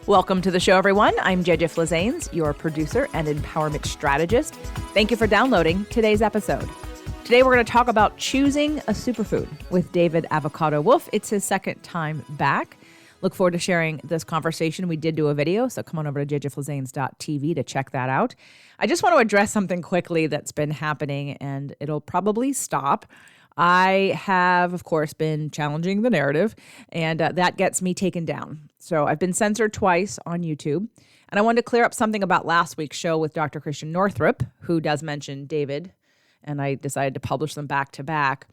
Welcome to the show, everyone. I'm JJ Flizanes, your producer and empowerment strategist. Thank you for downloading today's episode. Today, we're going to talk about choosing a superfood with David Avocado Wolfe. It's his second time back. Look forward to sharing this conversation. We did do a video, so come on over to jjflizanes.tv to check that out. I just want to address something quickly that's been happening, and it'll probably stop. I have, of course, been challenging the narrative, and that gets me taken down. So I've been censored twice on YouTube, and I wanted to clear up something about last week's show with Dr. Christian Northrup, who does mention David, and I decided to publish them back to back.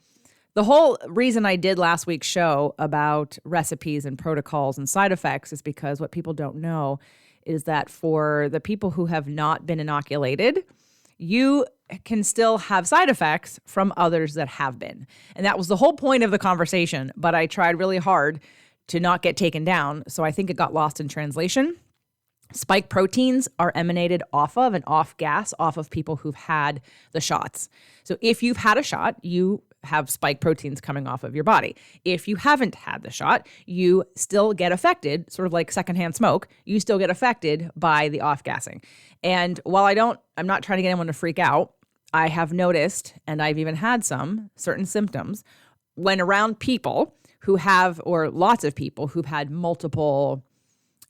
The whole reason I did last week's show about recipes and protocols and side effects is because what people don't know is that for the people who have not been inoculated, you can still have side effects from others that have been. And that was the whole point of the conversation, but I tried really hard to not get taken down, so I think it got lost in translation. Spike proteins are emanated off of and off gas off of people who've had the shots. So if you've had a shot, you have spike proteins coming off of your body. If you haven't had the shot, you still get affected, sort of like secondhand smoke, you still get affected by the off-gassing. And while I'm not trying to get anyone to freak out, I have noticed, and I've even had some certain symptoms when around people who have, or lots of people who've had multiple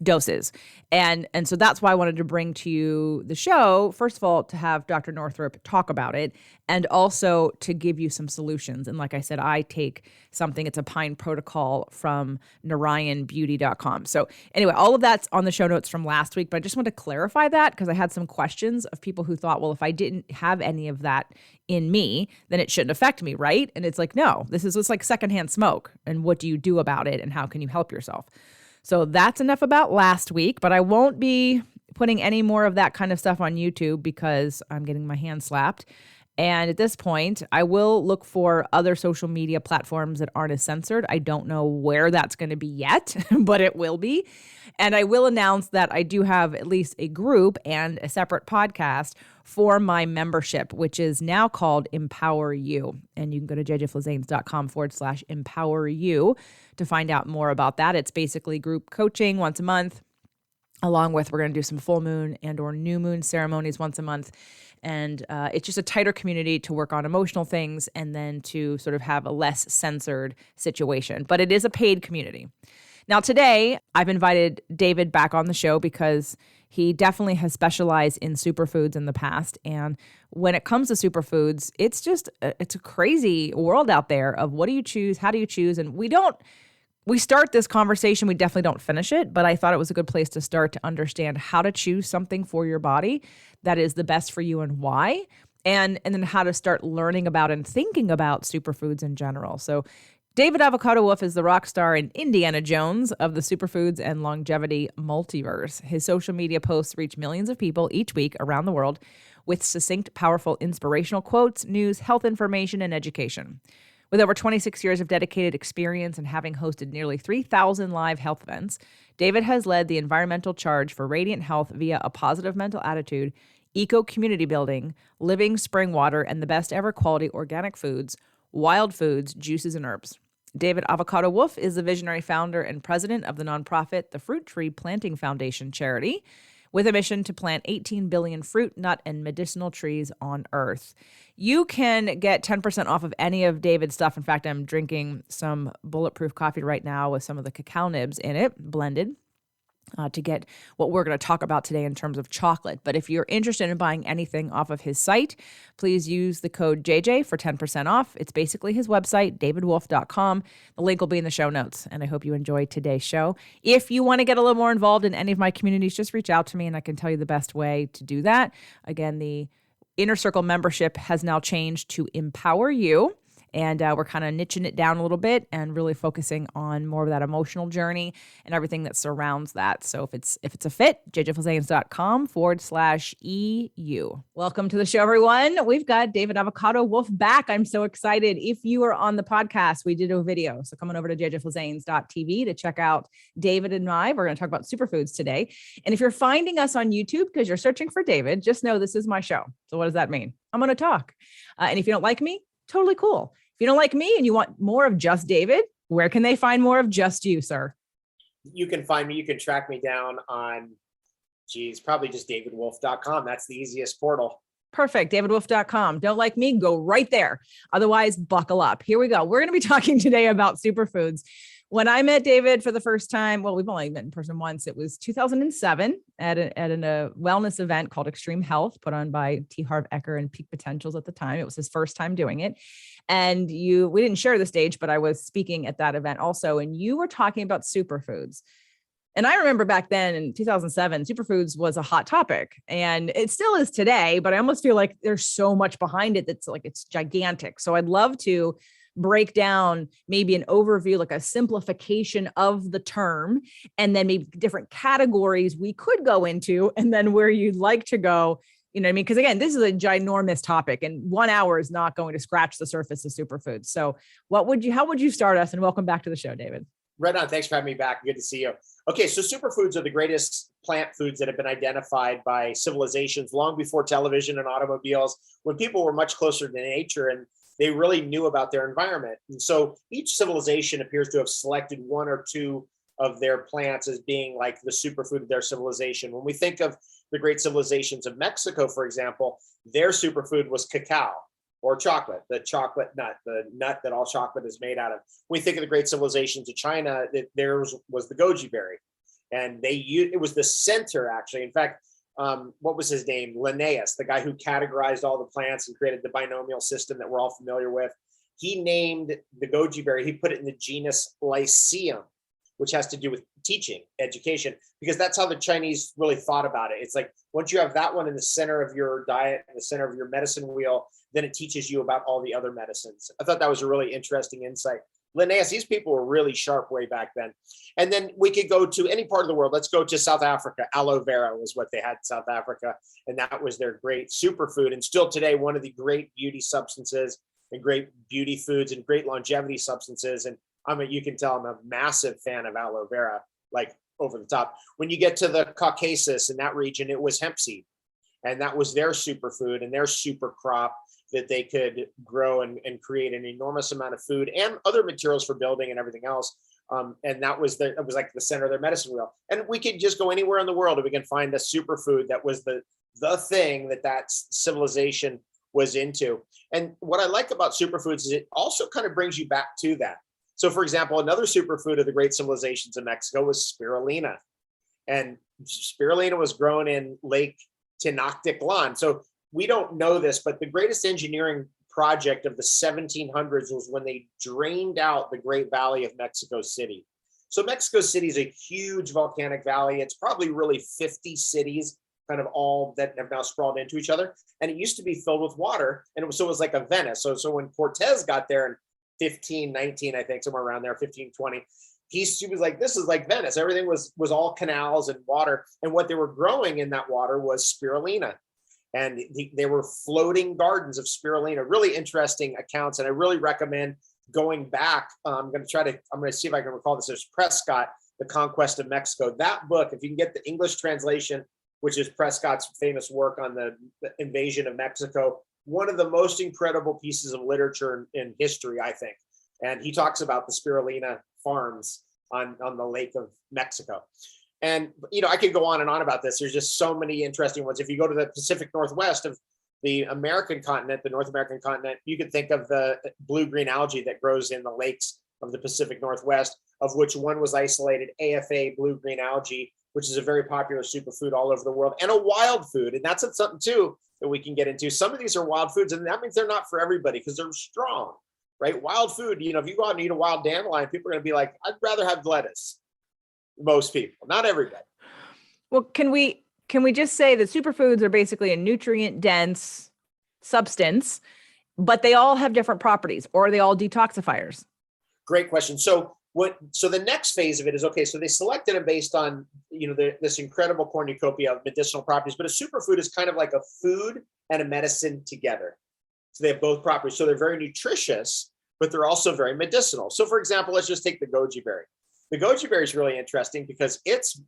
doses. And so that's why I wanted to bring to you the show, first of all, to have Dr. Northrup talk about it, and also to give you some solutions. And like I said, I take something, it's a Pine protocol from narayanbeauty.com. So anyway, all of that's on the show notes from last week, but I just want to clarify that because I had some questions of people who thought, well, if I didn't have any of that in me, then it shouldn't affect me, right? And it's like, no, this is just like secondhand smoke. And what do you do about it? And how can you help yourself? So that's enough about last week, but I won't be putting any more of that kind of stuff on YouTube because I'm getting my hand slapped. And at this point, I will look for other social media platforms that aren't as censored. I don't know where that's going to be yet, but it will be. And I will announce that I do have at least a group and a separate podcast for my membership, which is now called Empower You. And you can go to jjflizanes.com/empower you to find out more about that. It's basically group coaching once a month, along with we're going to do some full moon and or new moon ceremonies once a month. And it's just a tighter community to work on emotional things and then to sort of have a less censored situation. But it is a paid community. Now, today, I've invited David back on the show because he definitely has specialized in superfoods in the past. And when it comes to superfoods, it's a crazy world out there of what do you choose? How do you choose? And we start this conversation, we definitely don't finish it, but I thought it was a good place to start to understand how to choose something for your body that is the best for you and why, and then how to start learning about and thinking about superfoods in general. So David Avocado Wolfe is the rock star and Indiana Jones of the superfoods and longevity multiverse. His social media posts reach millions of people each week around the world with succinct, powerful, inspirational quotes, news, health information, and education. With over 26 years of dedicated experience and having hosted nearly 3,000 live health events, David has led the environmental charge for radiant health via a positive mental attitude, eco-community building, living spring water, and the best ever quality organic foods, wild foods, juices, and herbs. David Avocado Wolfe is the visionary founder and president of the nonprofit The Fruit Tree Planting Foundation charity, with a mission to plant 18 billion fruit, nut, and medicinal trees on Earth. You can get 10% off of any of David's stuff. In fact, I'm drinking some bulletproof coffee right now with some of the cacao nibs in it, blended, to get what we're going to talk about today in terms of chocolate. But if you're interested in buying anything off of his site, please use the code JJ for 10% off. It's basically his website, davidwolfe.com. The link will be in the show notes, and I hope you enjoyed today's show. If you want to get a little more involved in any of my communities, just reach out to me, and I can tell you the best way to do that. Again, the Inner Circle membership has now changed to Empower You. And we're kind of niching it down a little bit and really focusing on more of that emotional journey and everything that surrounds that. So if it's a fit, jjflizanes.com/EU. Welcome to the show, everyone. We've got David Avocado Wolfe back. I'm so excited. If you are on the podcast, we did a video. So come on over to jjflizanes.tv to check out David and I. We're going to talk about superfoods today. And if you're finding us on YouTube because you're searching for David, just know this is my show. So what does that mean? I'm going to talk. And if you don't like me, totally cool. If you don't like me and you want more of just David, where can they find more of just you, sir? You can find me, you can track me down on, probably just davidwolfe.com. That's the easiest portal. Perfect. davidwolfe.com. Don't like me? Go right there. Otherwise, buckle up. Here we go. We're going to be talking today about superfoods. When I met David for the first time, well, we've only met in person once. It was 2007 at a wellness event called Extreme Health, put on by T. Harv Eker and Peak Potentials at the time. It was his first time doing it. And we didn't share the stage, but I was speaking at that event also. And you were talking about superfoods. And I remember back then in 2007, superfoods was a hot topic, and it still is today, but I almost feel like there's so much behind it that's like, it's gigantic. So I'd love to break down maybe an overview, like a simplification of the term, and then maybe different categories we could go into, and then where you'd like to go. You know what I mean? Because again, this is a ginormous topic, and 1 hour is not going to scratch the surface of superfoods. So how would you start us? And welcome back to the show, David. Right on. Thanks for having me back. Good to see you. Okay, so superfoods are the greatest plant foods that have been identified by civilizations long before television and automobiles, when people were much closer to nature and they really knew about their environment. And so each civilization appears to have selected one or two of their plants as being like the superfood of their civilization. When we think of the great civilizations of Mexico, for example, their superfood was cacao, or chocolate, the chocolate nut, the nut that all chocolate is made out of. When we think of the great civilizations of China, theirs was the goji berry. And it was the center, actually. In fact, what was his name? Linnaeus, the guy who categorized all the plants and created the binomial system that we're all familiar with. He named the goji berry, he put it in the genus Lyceum, which has to do with teaching, education, because that's how the Chinese really thought about it. It's like, once you have that one in the center of your diet, in the center of your medicine wheel, then it teaches you about all the other medicines. I thought that was a really interesting insight. Linnaeus, these people were really sharp way back then. And then we could go to any part of the world. Let's go to South Africa. Aloe vera was what they had in South Africa. And that was their great superfood. And still today, one of the great beauty substances and great beauty foods and great longevity substances. And you can tell I'm a massive fan of aloe vera, like over the top. When you get to the Caucasus in that region, it was hemp seed. And that was their superfood and their super crop that they could grow and create an enormous amount of food and other materials for building and everything else. And it was like the center of their medicine wheel. And we could just go anywhere in the world and we can find a superfood that was the thing that civilization was into. And what I like about superfoods is it also kind of brings you back to that. So for example, another superfood of the great civilizations of Mexico was spirulina. And spirulina was grown in Lake Tenochtitlan. So we don't know this, but the greatest engineering project of the 1700s was when they drained out the Great Valley of Mexico City. So Mexico City is a huge volcanic valley. It's probably really 50 cities, kind of all that have now sprawled into each other. And it used to be filled with water. And it was like a Venice. So when Cortez got there in 1519, I think, somewhere around there, 1520, he was like, this is like Venice. Everything was all canals and water. And what they were growing in that water was spirulina. And they were floating gardens of spirulina, really interesting accounts. And I really recommend going back. I'm going to see if I can recall this. There's Prescott, The Conquest of Mexico. That book, if you can get the English translation, which is Prescott's famous work on the invasion of Mexico, one of the most incredible pieces of literature in history, I think. And he talks about the spirulina farms on the Lake of Mexico. And, I could go on and on about this. There's just so many interesting ones. If you go to the Pacific Northwest of the American continent, the North American continent, you could think of the blue-green algae that grows in the lakes of the Pacific Northwest, of which one was isolated AFA blue-green algae, which is a very popular superfood all over the world, and a wild food. And that's something, too, that we can get into. Some of these are wild foods, and that means they're not for everybody because they're strong, right? Wild food, if you go out and eat a wild dandelion, people are going to be like, I'd rather have lettuce. Most people, not everybody. Well, can we just say that superfoods are basically a nutrient dense substance, but they all have different properties, or are they all detoxifiers? Great question. So the next phase of it is, okay, so they selected them based on, this incredible cornucopia of medicinal properties, but a superfood is kind of like a food and a medicine together. So they have both properties. So they're very nutritious, but they're also very medicinal. So for example, let's just take the goji berry. The goji berry is really interesting because its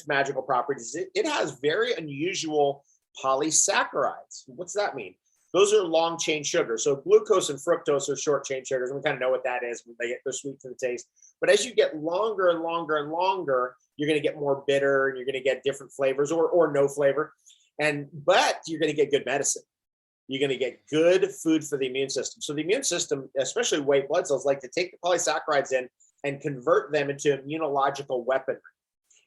magical properties, it has very unusual polysaccharides. What's that mean? Those are long chain sugars. So glucose and fructose are short chain sugars. And we kind of know what that is when they're sweet to the taste. But as you get longer and longer and longer, you're going to get more bitter, and you're going to get different flavors or no flavor. But you're going to get good medicine. You're going to get good food for the immune system. So the immune system, especially white blood cells, like to take the polysaccharides in and convert them into immunological weaponry.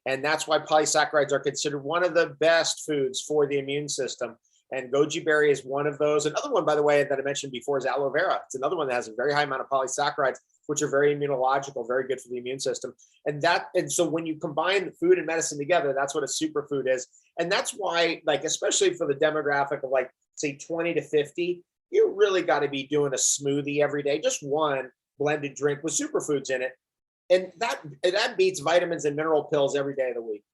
And that's why polysaccharides are considered one of the best foods for the immune system. And goji berry is one of those. Another one, by the way, that I mentioned before is aloe vera. It's another one that has a very high amount of polysaccharides, which are very immunological, very good for the immune system. And so when you combine food and medicine together, that's what a superfood is. And that's why, like, especially for the demographic of like, say 20 to 50, you really got to be doing a smoothie every day, just one blended drink with superfoods in it. And that beats vitamins and mineral pills every day of the week.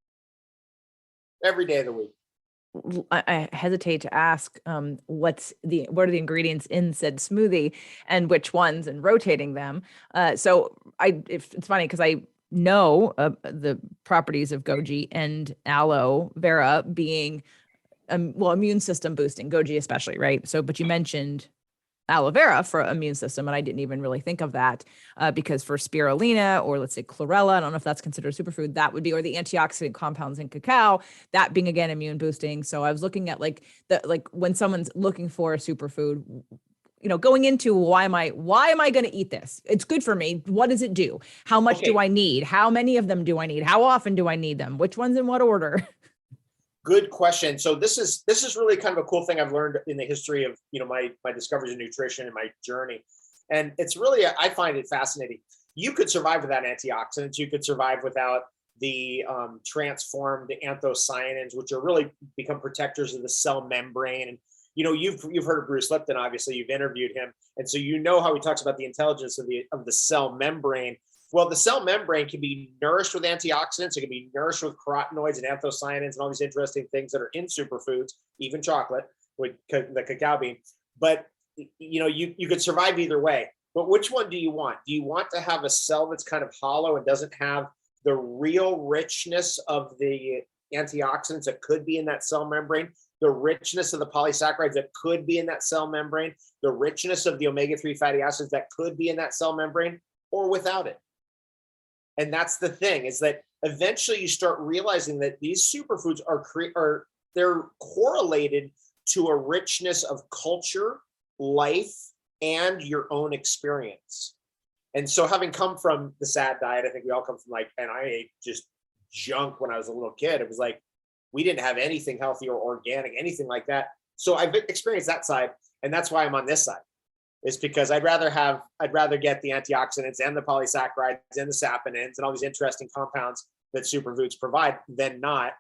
Every day of the week. I hesitate to ask what are the ingredients in said smoothie and which ones, and rotating them. So it's funny because I know the properties of goji and aloe vera being immune system boosting, goji especially, right? So, but you mentioned aloe vera for immune system, and I didn't even really think of that because for spirulina, or let's say chlorella, I don't know if that's considered a superfood, that would be, or the antioxidant compounds in cacao, that being again immune boosting. So I was looking at like when someone's looking for a superfood, going into why am I going to eat this? It's good for me. What does it do? How much do I need? How many of them do I need? How often do I need them? Which ones in what order? Good question. So this is really kind of a cool thing I've learned in the history of my discoveries in nutrition and my journey, and it's really, I find it fascinating. You could survive without antioxidants. You could survive without the transformed anthocyanins, which are really become protectors of the cell membrane. And you've heard of Bruce Lipton. Obviously, you've interviewed him, and so how he talks about the intelligence of the cell membrane. Well, the cell membrane can be nourished with antioxidants. It can be nourished with carotenoids and anthocyanins and all these interesting things that are in superfoods, even chocolate with the cacao bean. But you could survive either way. But which one do you want? Do you want to have a cell that's kind of hollow and doesn't have the real richness of the antioxidants that could be in that cell membrane, the richness of the polysaccharides that could be in that cell membrane, the richness of the omega-3 fatty acids that could be in that cell membrane, or without it? And that's the thing, is that eventually you start realizing that these superfoods they're correlated to a richness of culture, life, and your own experience. And so, having come from the SAD diet, I think we all come from and I ate just junk when I was a little kid. It was like, we didn't have anything healthy or organic, anything like that. So I've experienced that side. And that's why I'm on this side. Is because I'd rather get the antioxidants and the polysaccharides and the saponins and all these interesting compounds that superfoods provide than not.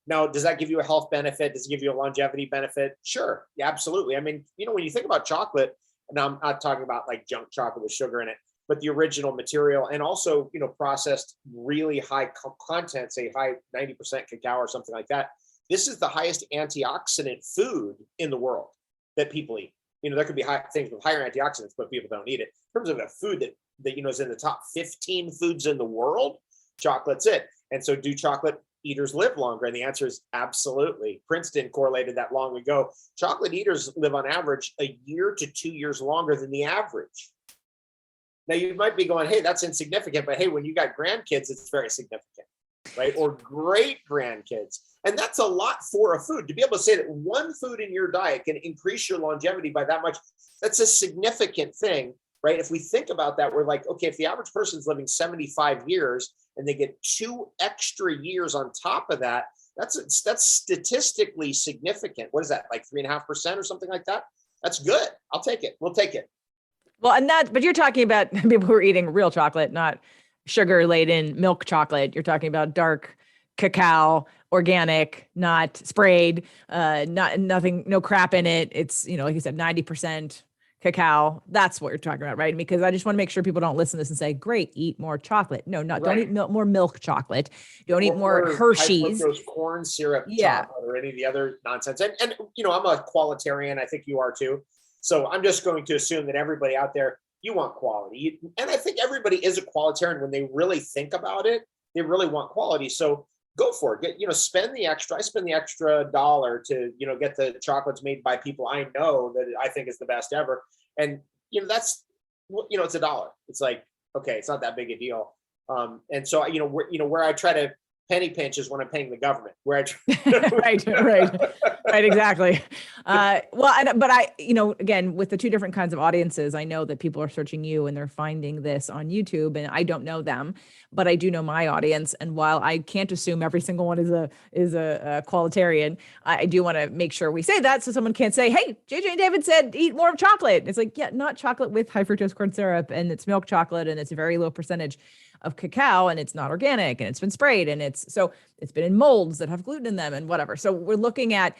Now, does that give you a health benefit? Does it give you a longevity benefit? Sure. Yeah, absolutely. I mean, when you think about chocolate, and I'm not talking about like junk chocolate with sugar in it, but the original material, and also, processed really high content, say high 90% cacao or something like that. This is the highest antioxidant food in the world that people eat. There could be things with higher antioxidants, but people don't eat it. In terms of a food that is in the top 15 foods in the world, chocolate's it. And so, do chocolate eaters live longer? And the answer is absolutely. Princeton correlated that long ago. Chocolate eaters live on average a year to 2 years longer than the average. Now, you might be going, hey, that's insignificant. But hey, when you got grandkids, it's very significant, right? Or great grandkids. And that's a lot for a food. To be able to say that one food in your diet can increase your longevity by that much, that's a significant thing, right? If we think about that, we're like, okay, if the average person's living 75 years and they get 2 extra years on top of that, that's statistically significant. What is that, like 3.5% or something like that? That's good. I'll take it. We'll take it. Well, but you're talking about people who are eating real chocolate, not sugar-laden milk chocolate. You're talking about dark cacao, organic, not sprayed, nothing, no crap in it. It's, like you said, 90% cacao. That's what you're talking about, right? Because I just want to make sure people don't listen to this and say, great, eat more chocolate. No, right. Don't eat more milk chocolate. Don't eat more Hershey's. High fructose corn syrup chocolate or any of the other nonsense. And I'm a qualitarian. I think you are too. So I'm just going to assume that everybody out there, you want quality. And I think everybody is a qualitarian when they really think about it. They really want quality. So go for it. Spend the extra. I spend the extra dollar to, get the chocolates made by people I know that I think is the best ever. And, that's, it's $1. It's like, okay, it's not that big a deal. And so, where I try to penny pinch is when I'm paying the government, where right, exactly. But again, with the two different kinds of audiences, I know that people are searching you and they're finding this on YouTube, and I don't know them, but I do know my audience. And while I can't assume every single one is a qualitarian, I do want to make sure we say that so someone can't say, "Hey, JJ and David said eat more of chocolate." It's like, yeah, not chocolate with high fructose corn syrup, and it's milk chocolate, and it's a very low percentage of cacao, and it's not organic, and it's been sprayed, and it's been in molds that have gluten in them and whatever. So we're looking at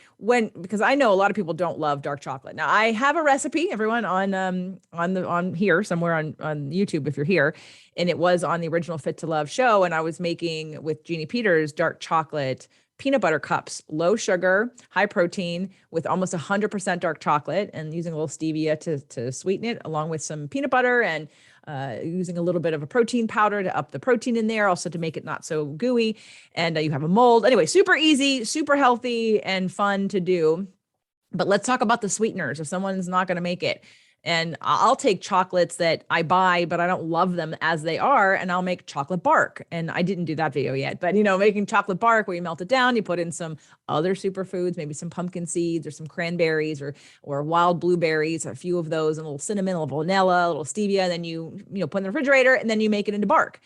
because I know a lot of people don't love dark chocolate. Now I have a recipe, everyone, on here somewhere on YouTube if you're here, and it was on the original Fit to Love show, and I was making with Jeannie Peters dark chocolate peanut butter cups, low sugar, high protein, with almost 100% dark chocolate, and using a little stevia to sweeten it, along with some peanut butter and using a little bit of a protein powder to up the protein in there, also to make it not so gooey. And you have a mold. Anyway, super easy, super healthy, and fun to do. But let's talk about the sweeteners if someone's not going to make it. And I'll take chocolates that I buy, but I don't love them as they are, and I'll make chocolate bark. And I didn't do that video yet, but making chocolate bark where you melt it down, you put in some other superfoods, maybe some pumpkin seeds or some cranberries or wild blueberries, a few of those, and a little cinnamon, a little vanilla, a little stevia, and then you put in the refrigerator, and then you make it into bark.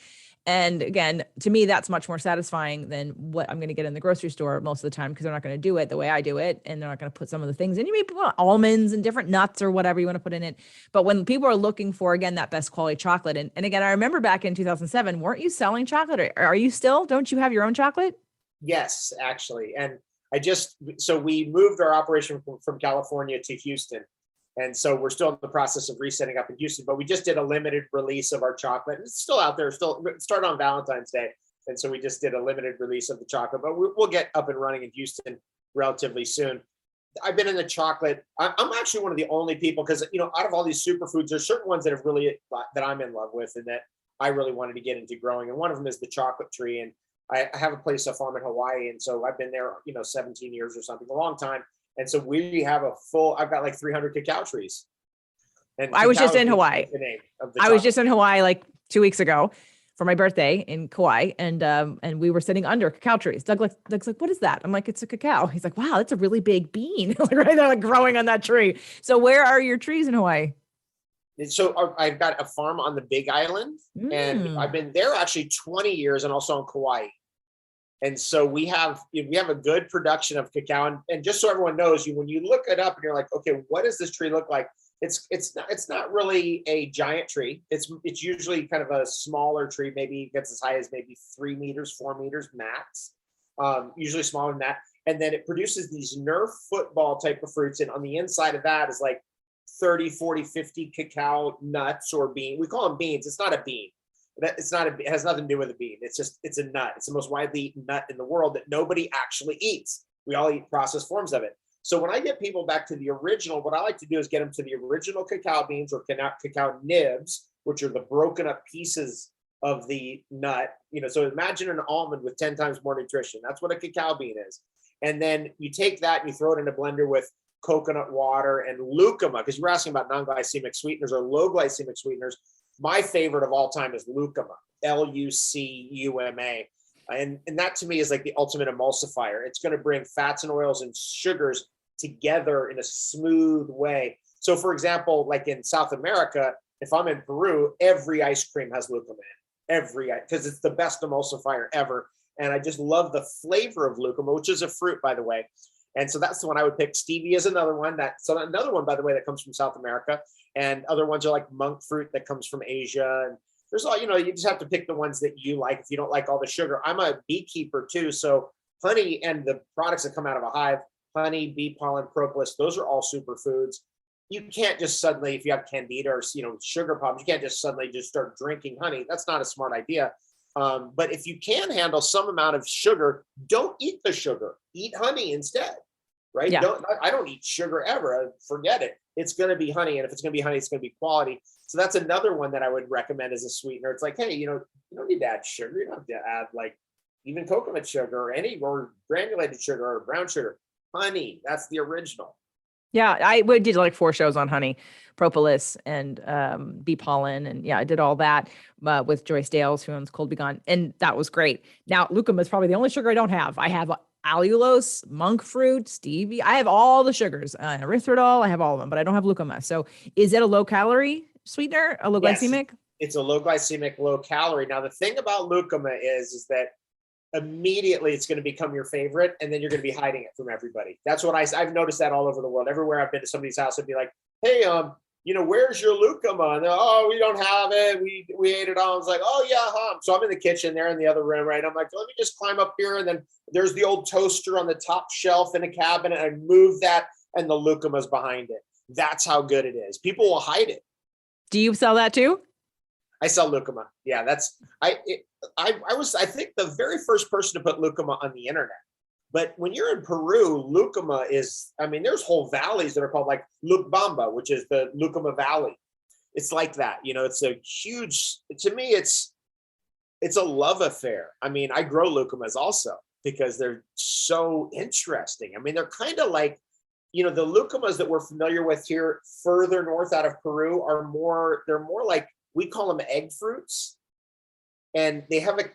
And again, to me, that's much more satisfying than what I'm going to get in the grocery store most of the time, because they're not going to do it the way I do it. And they're not going to put some of the things in. You may put almonds and different nuts or whatever you want to put in it. But when people are looking for, again, that best quality chocolate. And again, I remember back in 2007, weren't you selling chocolate? Or are you still? Don't you have your own chocolate? Yes, actually. And so we moved our operation from California to Houston. And so we're still in the process of resetting up in Houston, but we just did a limited release of our chocolate. It's still out there, it started on Valentine's Day. And so we just did a limited release of the chocolate, but we'll get up and running in Houston relatively soon. I've been in the chocolate. I'm actually one of the only people, because, out of all these superfoods, there's certain ones that I'm in love with and that I really wanted to get into growing. And one of them is the chocolate tree. And I have a farm in Hawaii. And so I've been there, 17 years or something, a long time. And so I've got like 300 cacao trees. And I was just in Hawaii. I was just in Hawaii like 2 weeks ago for my birthday in Kauai. And we were sitting under cacao trees. Doug's like, what is that? I'm like, it's a cacao. He's like, wow, that's a really big bean. Right there, like growing on that tree. So where are your trees in Hawaii? So I've got a farm on the Big Island, and I've been there actually 20 years, and also in Kauai. And so we have a good production of cacao. And just so everyone knows, when you look it up and you're like, okay, what does this tree look like? It's not really a giant tree. It's usually kind of a smaller tree. Maybe it gets as high as maybe 3 meters, 4 meters max. Usually smaller than that. And then it produces these Nerf football type of fruits. And on the inside of that is like 30, 40, 50 cacao nuts or beans. We call them beans. It's not a bean. It has nothing to do with a bean. It's a nut. It's the most widely eaten nut in the world that nobody actually eats. We all eat processed forms of it. So when I get people back to the original, what I like to do is get them to the original cacao beans or cacao nibs, which are the broken up pieces of the nut. So imagine an almond with 10 times more nutrition. That's what a cacao bean is. And then you take that and you throw it in a blender with coconut water and lucuma, because you were asking about non-glycemic sweeteners or low glycemic sweeteners. My favorite of all time is lucuma, Lucuma. And that to me is like the ultimate emulsifier. It's going to bring fats and oils and sugars together in a smooth way. So for example, like in South America, if I'm in Peru, every ice cream has lucuma in it, because it's the best emulsifier ever. And I just love the flavor of lucuma, which is a fruit, by the way. And so that's the one I would pick. Stevia is another one. Another one, by the way, that comes from South America. And other ones are like monk fruit that comes from Asia. And there's all, you just have to pick the ones that you like if you don't like all the sugar. I'm a beekeeper too. So honey and the products that come out of a hive, honey, bee pollen, propolis, those are all superfoods. You can't just suddenly, if you have candida or, sugar problems, you can't just suddenly just start drinking honey. That's not a smart idea. But if you can handle some amount of sugar, don't eat the sugar, eat honey instead, right? Yeah. I don't eat sugar ever. Forget it. It's going to be honey. And if it's going to be honey, it's going to be quality. So that's another one that I would recommend as a sweetener. It's like, hey, you don't need to add sugar. You don't have to add like even coconut sugar or granulated sugar or brown sugar. Honey, that's the original. Yeah, we did like 4 shows on honey, propolis, and bee pollen, and yeah, I did all that with Joyce Dales, who owns Cold Be Gone, and that was great. Now, lucuma is probably the only sugar I don't have. I have allulose, monk fruit, stevia. I have all the sugars, erythritol. I have all of them, but I don't have lucuma. So, is it a low calorie sweetener, a low glycemic? It's a low glycemic, low calorie. Now, the thing about lucuma is that immediately it's going to become your favorite, and then you're going to be hiding it from everybody. That's what I've noticed that all over the world. Everywhere I've been to somebody's house, I'd be like, hey, where's your lucuma? And oh, we don't have it. We ate it all. I was like, oh yeah, So I'm in the kitchen there in the other room, right? I'm like, let me just climb up here, and then there's the old toaster on the top shelf in a cabinet. I move that, and the lucuma's behind it. That's how good it is. People will hide it. Do you sell that too? I sell lucuma. Yeah, I think the very first person to put lucuma on the internet. But when you're in Peru, lucuma there's whole valleys that are called like Lucbamba, which is the Lucuma Valley. It's like that, it's a huge, to me, it's a love affair. I mean, I grow lucumas also because they're so interesting. I mean, they're kind of like, the lucumas that we're familiar with here further north out of Peru they're more like, we call them egg fruits, and they have a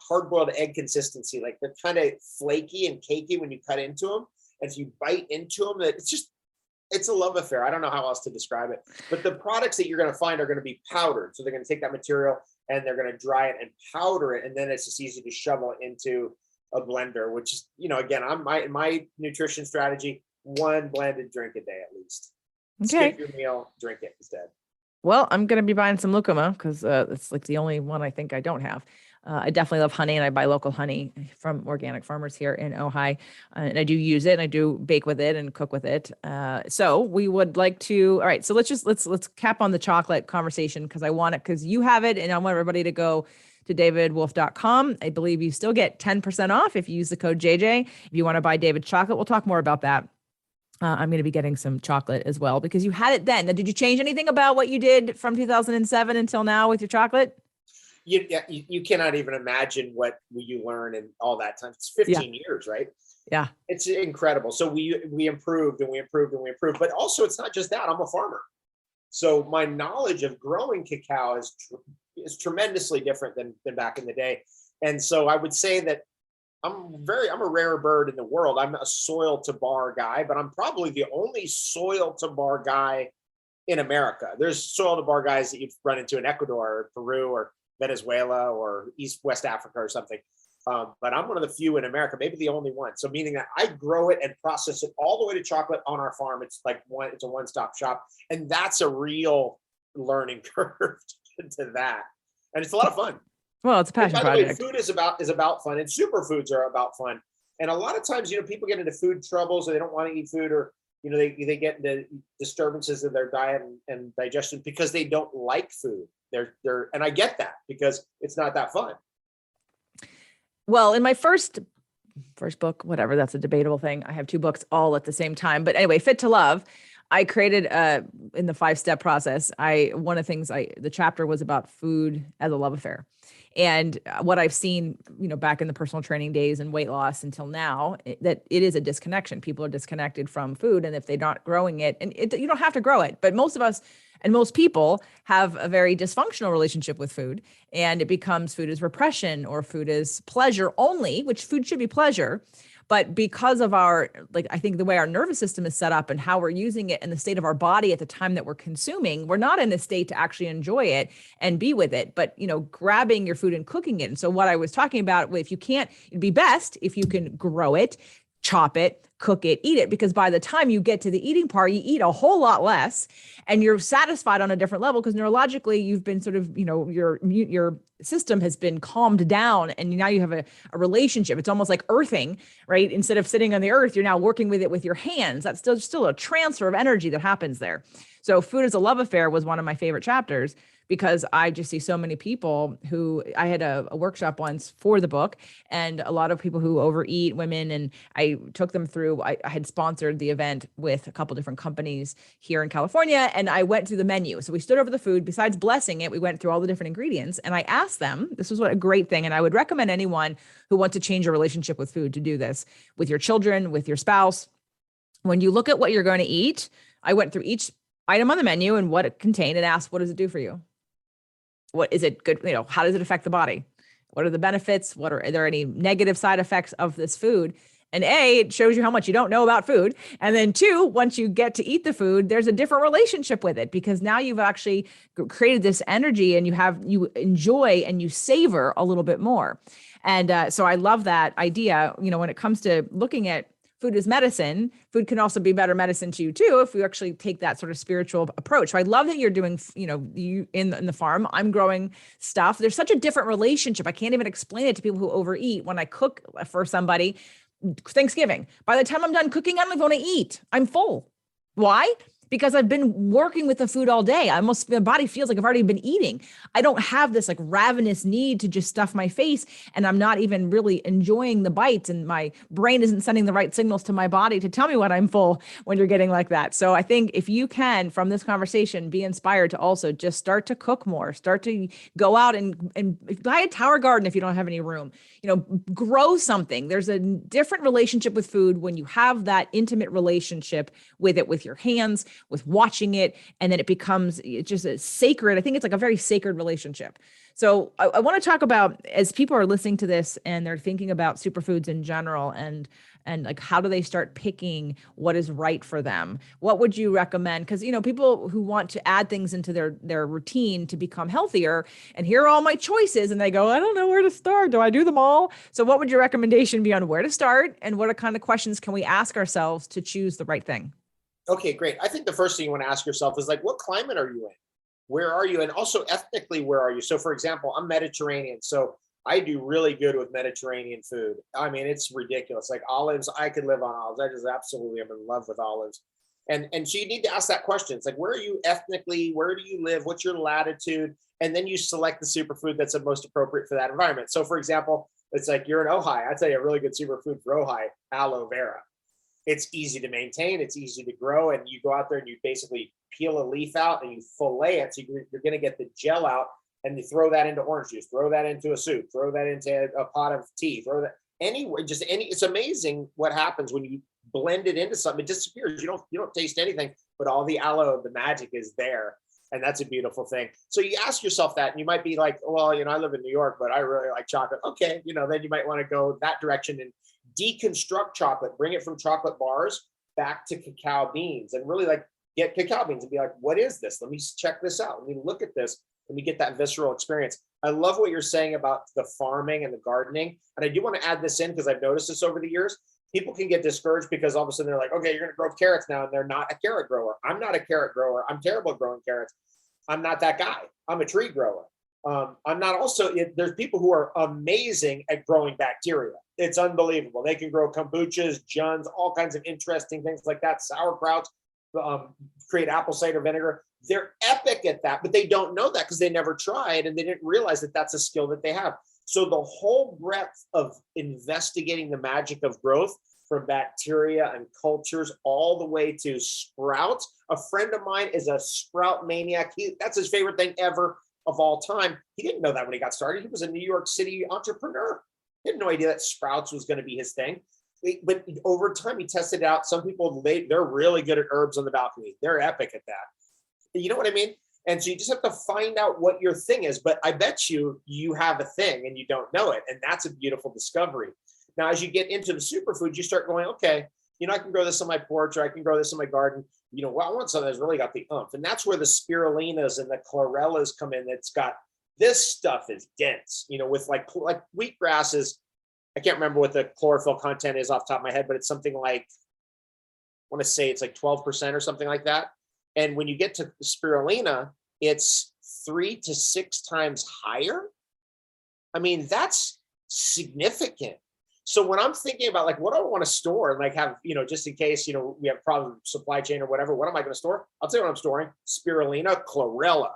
hard-boiled egg consistency. Like they're kind of flaky and cakey when you cut into them. And if you bite into them, it's a love affair. I don't know how else to describe it. But the products that you're going to find are going to be powdered. So they're going to take that material and they're going to dry it and powder it, and then it's just easy to shovel it into a blender. Which is, again, my nutrition strategy: 1 blended drink a day at least. Okay. Skip your meal, drink it instead. Well, I'm going to be buying some lucuma because it's like the only one I think I don't have. I definitely love honey, and I buy local honey from organic farmers here in Ojai, and I do use it, and I do bake with it and cook with it. So we would like to. All right, so let's cap on the chocolate conversation because I want it, because you have it, and I want everybody to go to davidwolfe.com. I believe you still get 10% off if you use the code JJ. If you want to buy David chocolate, we'll talk more about that. I'm going to be getting some chocolate as well because you had it then. Now, did you change anything about what you did from 2007 until now with your chocolate? You cannot even imagine what you learn in all that time. It's 15 years, right? Yeah. It's incredible. So we improved and we improved and we improved. But also, it's not just that. I'm a farmer. So my knowledge of growing cacao is tremendously different than back in the day. And so I would say that I'm a rare bird in the world. I'm a soil to bar guy, but I'm probably the only soil to bar guy in America. There's soil to bar guys that you've run into in Ecuador or Peru or Venezuela or West Africa or something. But I'm one of the few in America, maybe the only one. So meaning that I grow it and process it all the way to chocolate on our farm. It's a one-stop shop. And that's a real learning curve to get to that. And it's a lot of fun. Well, it's a passion project. Food is about fun, and superfoods are about fun. And a lot of times, people get into food troubles, or they don't want to eat food, or they get into disturbances of their diet and digestion because they don't like food. And I get that because it's not that fun. Well, in my first book, whatever, that's a debatable thing. I have 2 books all at the same time. But anyway, Fit to Love, I created in the 5-step process. One of the things the chapter was about food as a love affair. And what I've seen, back in the personal training days and weight loss until now, that it is a disconnection. People are disconnected from food. And if they're not growing it, and you don't have to grow it, but most of us and most people have a very dysfunctional relationship with food. And it becomes food is repression or food is pleasure only, which food should be pleasure. But because of I think the way our nervous system is set up and how we're using it and the state of our body at the time that we're consuming, we're not in a state to actually enjoy it and be with it, but, grabbing your food and cooking it. And so what I was talking about, if you can't, it'd be best if you can grow it, chop it, cook it, eat it, because by the time you get to the eating part, you eat a whole lot less and you're satisfied on a different level because neurologically you've been sort of, your system has been calmed down and now you have a relationship. It's almost like earthing, right? Instead of sitting on the earth, you're now working with it with your hands. That's still a transfer of energy that happens there. So Food as a Love Affair was one of my favorite chapters because I just see so many people who, I had a workshop once for the book, and a lot of people who overeat, women, and I took them through, I had sponsored the event with a couple different companies here in California, and I went through the menu. So we stood over the food, besides blessing it, we went through all the different ingredients, and I asked them, this was what a great thing, and I would recommend anyone who wants to change your relationship with food to do this with your children, with your spouse. When you look at what you're going to eat, I went through each item on the menu and what it contained and asked, what does it do for you? What is it good? How does it affect the body? What are the benefits? Are there any negative side effects of this food? And A, it shows you how much you don't know about food. And then two, once you get to eat the food, there's a different relationship with it, because now you've actually created this energy, and you enjoy and you savor a little bit more. And so I love that idea. When it comes to looking at food as medicine, food can also be better medicine to you too, if we actually take that sort of spiritual approach. So I love that you're doing, you in the farm, I'm growing stuff. There's such a different relationship. I can't even explain it to people who overeat. When I cook for somebody, Thanksgiving, by the time I'm done cooking, I don't even want to eat. I'm full. Why? Because I've been working with the food all day. My body feels like I've already been eating. I don't have this like ravenous need to just stuff my face, and I'm not even really enjoying the bites, and my brain isn't sending the right signals to my body to tell me when I'm full when you're getting like that. So I think if you can, from this conversation, be inspired to also just start to cook more, start to go out and buy a tower garden if you don't have any room, grow something. There's a different relationship with food when you have that intimate relationship with it, with your hands, with watching it, and then it becomes just a sacred. I think it's like a very sacred relationship. So I want to talk about, as people are listening to this and they're thinking about superfoods in general, and like, how do they start picking what is right for them? What would you recommend? Because, people who want to add things into their routine to become healthier, and here are all my choices, and they go, I don't know where to start. Do I do them all? So what would your recommendation be on where to start, and what kind of questions can we ask ourselves to choose the right thing? Okay, great. I think the first thing you want to ask yourself is like, what climate are you in? Where are you? And also ethnically, where are you? So for example, I'm Mediterranean. So I do really good with Mediterranean food. I mean, it's ridiculous. Like olives, I could live on olives. I just absolutely am in love with olives. And so you need to ask that question. It's like, where are you ethnically? Where do you live? What's your latitude? And then you select the superfood that's the most appropriate for that environment. So for example, it's like, you're in Ojai. I tell you a really good superfood for Ojai, aloe vera. It's easy to maintain, it's easy to grow, and you go out there and you basically peel a leaf out and you fillet it. So you're going to get the gel out, and you throw that into orange juice, throw that into a soup, throw that into a pot of tea, throw that anywhere, it's amazing what happens when you blend it into something. It disappears. You don't taste anything, but all the aloe, the magic is there. And that's a beautiful thing. So you ask yourself that, and you might be like, well, I live in New York, but I really like chocolate. Okay. Then you might want to go that direction and deconstruct chocolate, bring it from chocolate bars back to cacao beans, and really like get cacao beans and be like, what is this? Let me check this out. Let me look at this. Let me get that visceral experience. I love what you're saying about the farming and the gardening. And I do want to add this in because I've noticed this over the years. People can get discouraged because all of a sudden they're like, okay, you're going to grow carrots now. And they're not a carrot grower. I'm not a carrot grower. I'm terrible at growing carrots. I'm not that guy. I'm a tree grower. I'm not also, there's people who are amazing at growing bacteria. It's unbelievable. They can grow kombuchas, juns, all kinds of interesting things like that, sauerkrauts, create apple cider vinegar. They're epic at that, but they don't know that because they never tried and they didn't realize that that's a skill that they have. So the whole breadth of investigating the magic of growth, from bacteria and cultures all the way to sprouts. A friend of mine is a sprout maniac. That's his favorite thing ever of all time. He didn't know that when he got started. He was a New York City entrepreneur. He had no idea that sprouts was going to be his thing. But over time, he tested it out. Some people, they're really good at herbs on the balcony. They're epic at that. You know what I mean? And so you just have to find out what your thing is. But I bet you have a thing and you don't know it. And that's a beautiful discovery. Now, as you get into the superfoods, you start going, okay, I can grow this on my porch, or I can grow this in my garden. I want something that's really got the oomph. And that's where the spirulinas and the chlorellas come in. It's got, this stuff is dense, with like wheatgrass is, I can't remember what the chlorophyll content is off the top of my head, but it's something like, I want to say it's like 12% or something like that. And when you get to spirulina, it's 3 to 6 times higher. I mean, that's significant. So when I'm thinking about like, what do I want to store and like have, just in case, we have problems with supply chain or whatever, what am I going to store? I'll tell you what I'm storing: spirulina, chlorella.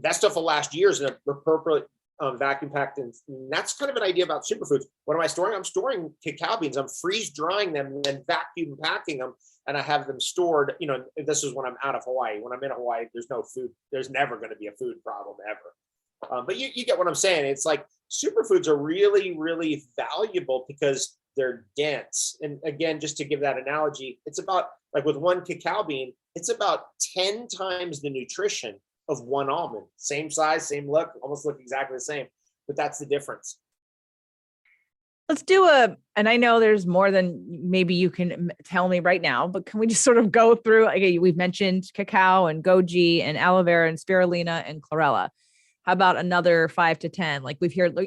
that stuff will last years in a appropriate vacuum packed. And that's kind of an idea about superfoods. What am I storing? I'm storing cacao beans. I'm freeze drying them and then vacuum packing them. And I have them stored, this is when I'm out of Hawaii. When I'm in Hawaii, there's no food. There's never going to be a food problem ever. But you get what I'm saying. It's like superfoods are really, really valuable because they're dense. And again, just to give that analogy, it's about, like with one cacao bean, it's about 10 times the nutrition of one almond. Same size, same look, almost look exactly the same, but that's the difference. Let's do and I know there's more than maybe you can tell me right now, but can we just sort of go through, okay, we've mentioned cacao and goji and aloe vera and spirulina and chlorella. How about another 5 to 10? Like we've heard,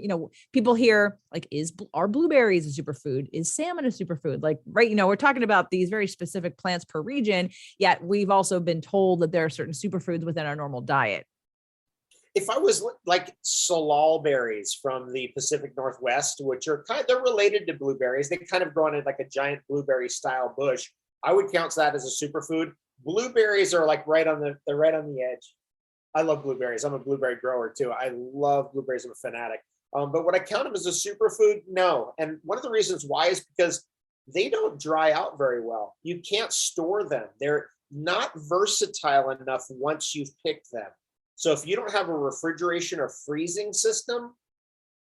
people hear like, are blueberries a superfood? Is salmon a superfood? Like, right. We're talking about these very specific plants per region, yet we've also been told that there are certain superfoods within our normal diet. If I was like salal berries from the Pacific Northwest, which are they're related to blueberries. They kind of grow in like a giant blueberry style bush. I would count that as a superfood. Blueberries are like they're right on the edge. I love blueberries. I'm a blueberry grower too. I love blueberries. I'm a fanatic. But would I count them as a superfood? No. And one of the reasons why is because they don't dry out very well. You can't store them. They're not versatile enough once you've picked them. So if you don't have a refrigeration or freezing system,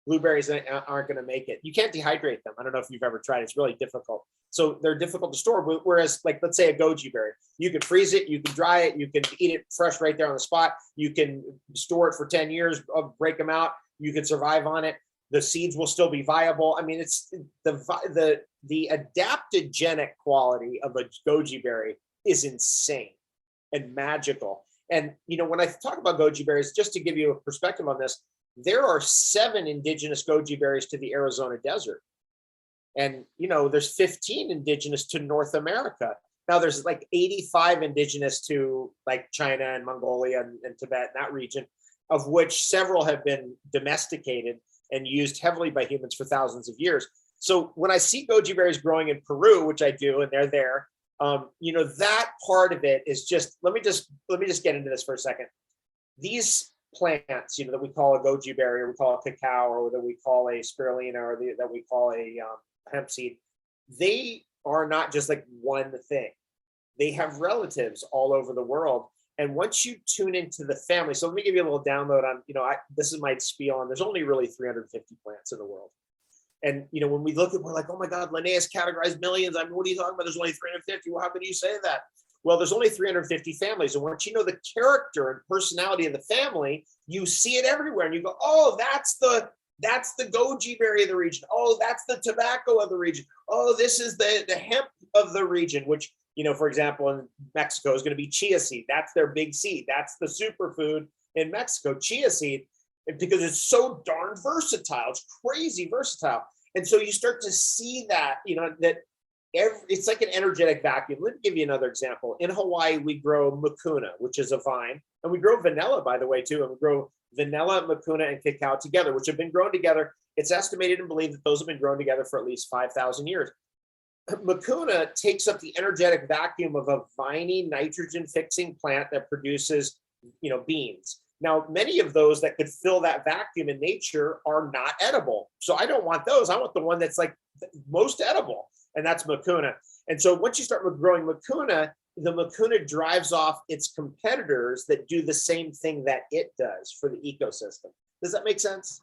blueberries aren't going to make it. You can't dehydrate them. I don't know if you've ever tried. It's really difficult. So they're difficult to store. Whereas, like, let's say a goji berry, you can freeze it, you can dry it, you can eat it fresh right there on the spot. You can store it for 10 years, break them out. You can survive on it. The seeds will still be viable. I mean, it's the adaptogenic quality of a goji berry is insane and magical. And, when I talk about goji berries, just to give you a perspective on this, there are 7 indigenous goji berries to the Arizona desert. And, there's 15 indigenous to North America. Now there's like 85 indigenous to like China and Mongolia and Tibet, that region, of which several have been domesticated and used heavily by humans for thousands of years. So when I see goji berries growing in Peru, which I do, and they're there, that part of it is just, let me just get into this for a second. These plants, that we call a goji berry, or we call a cacao, or that we call a spirulina, or that we call a hemp seed, they are not just like one thing. They have relatives all over the world. And once you tune into the family, so let me give you a little download on, this is my spiel on, there's only really 350 plants in the world. And, when we look at, we're like, oh my God, Linnaeus categorized millions. I mean, what are you talking about? There's only 350. Well, how could you say that? Well, there's only 350 families. And once you know the character and personality of the family, you see it everywhere. And you go, oh, that's the goji berry of the region. Oh, that's the tobacco of the region. Oh, this is the hemp of the region, which, for example, in Mexico is going to be chia seed. That's their big seed. That's the superfood in Mexico, chia seed, because it's so darn versatile. It's crazy versatile. And so you start to see that, it's like an energetic vacuum. Let me give you another example. In Hawaii, we grow mucuna, which is a vine, and we grow vanilla, by the way, too. And we grow vanilla, mucuna, and cacao together, which have been grown together. It's estimated and believed that those have been grown together for at least 5,000 years. Mucuna takes up the energetic vacuum of a viney, nitrogen-fixing plant that produces, beans. Now, many of those that could fill that vacuum in nature are not edible. So I don't want those. I want the one that's like most edible, and that's mucuna. And so once you start growing mucuna, the mucuna drives off its competitors that do the same thing that it does for the ecosystem. Does that make sense?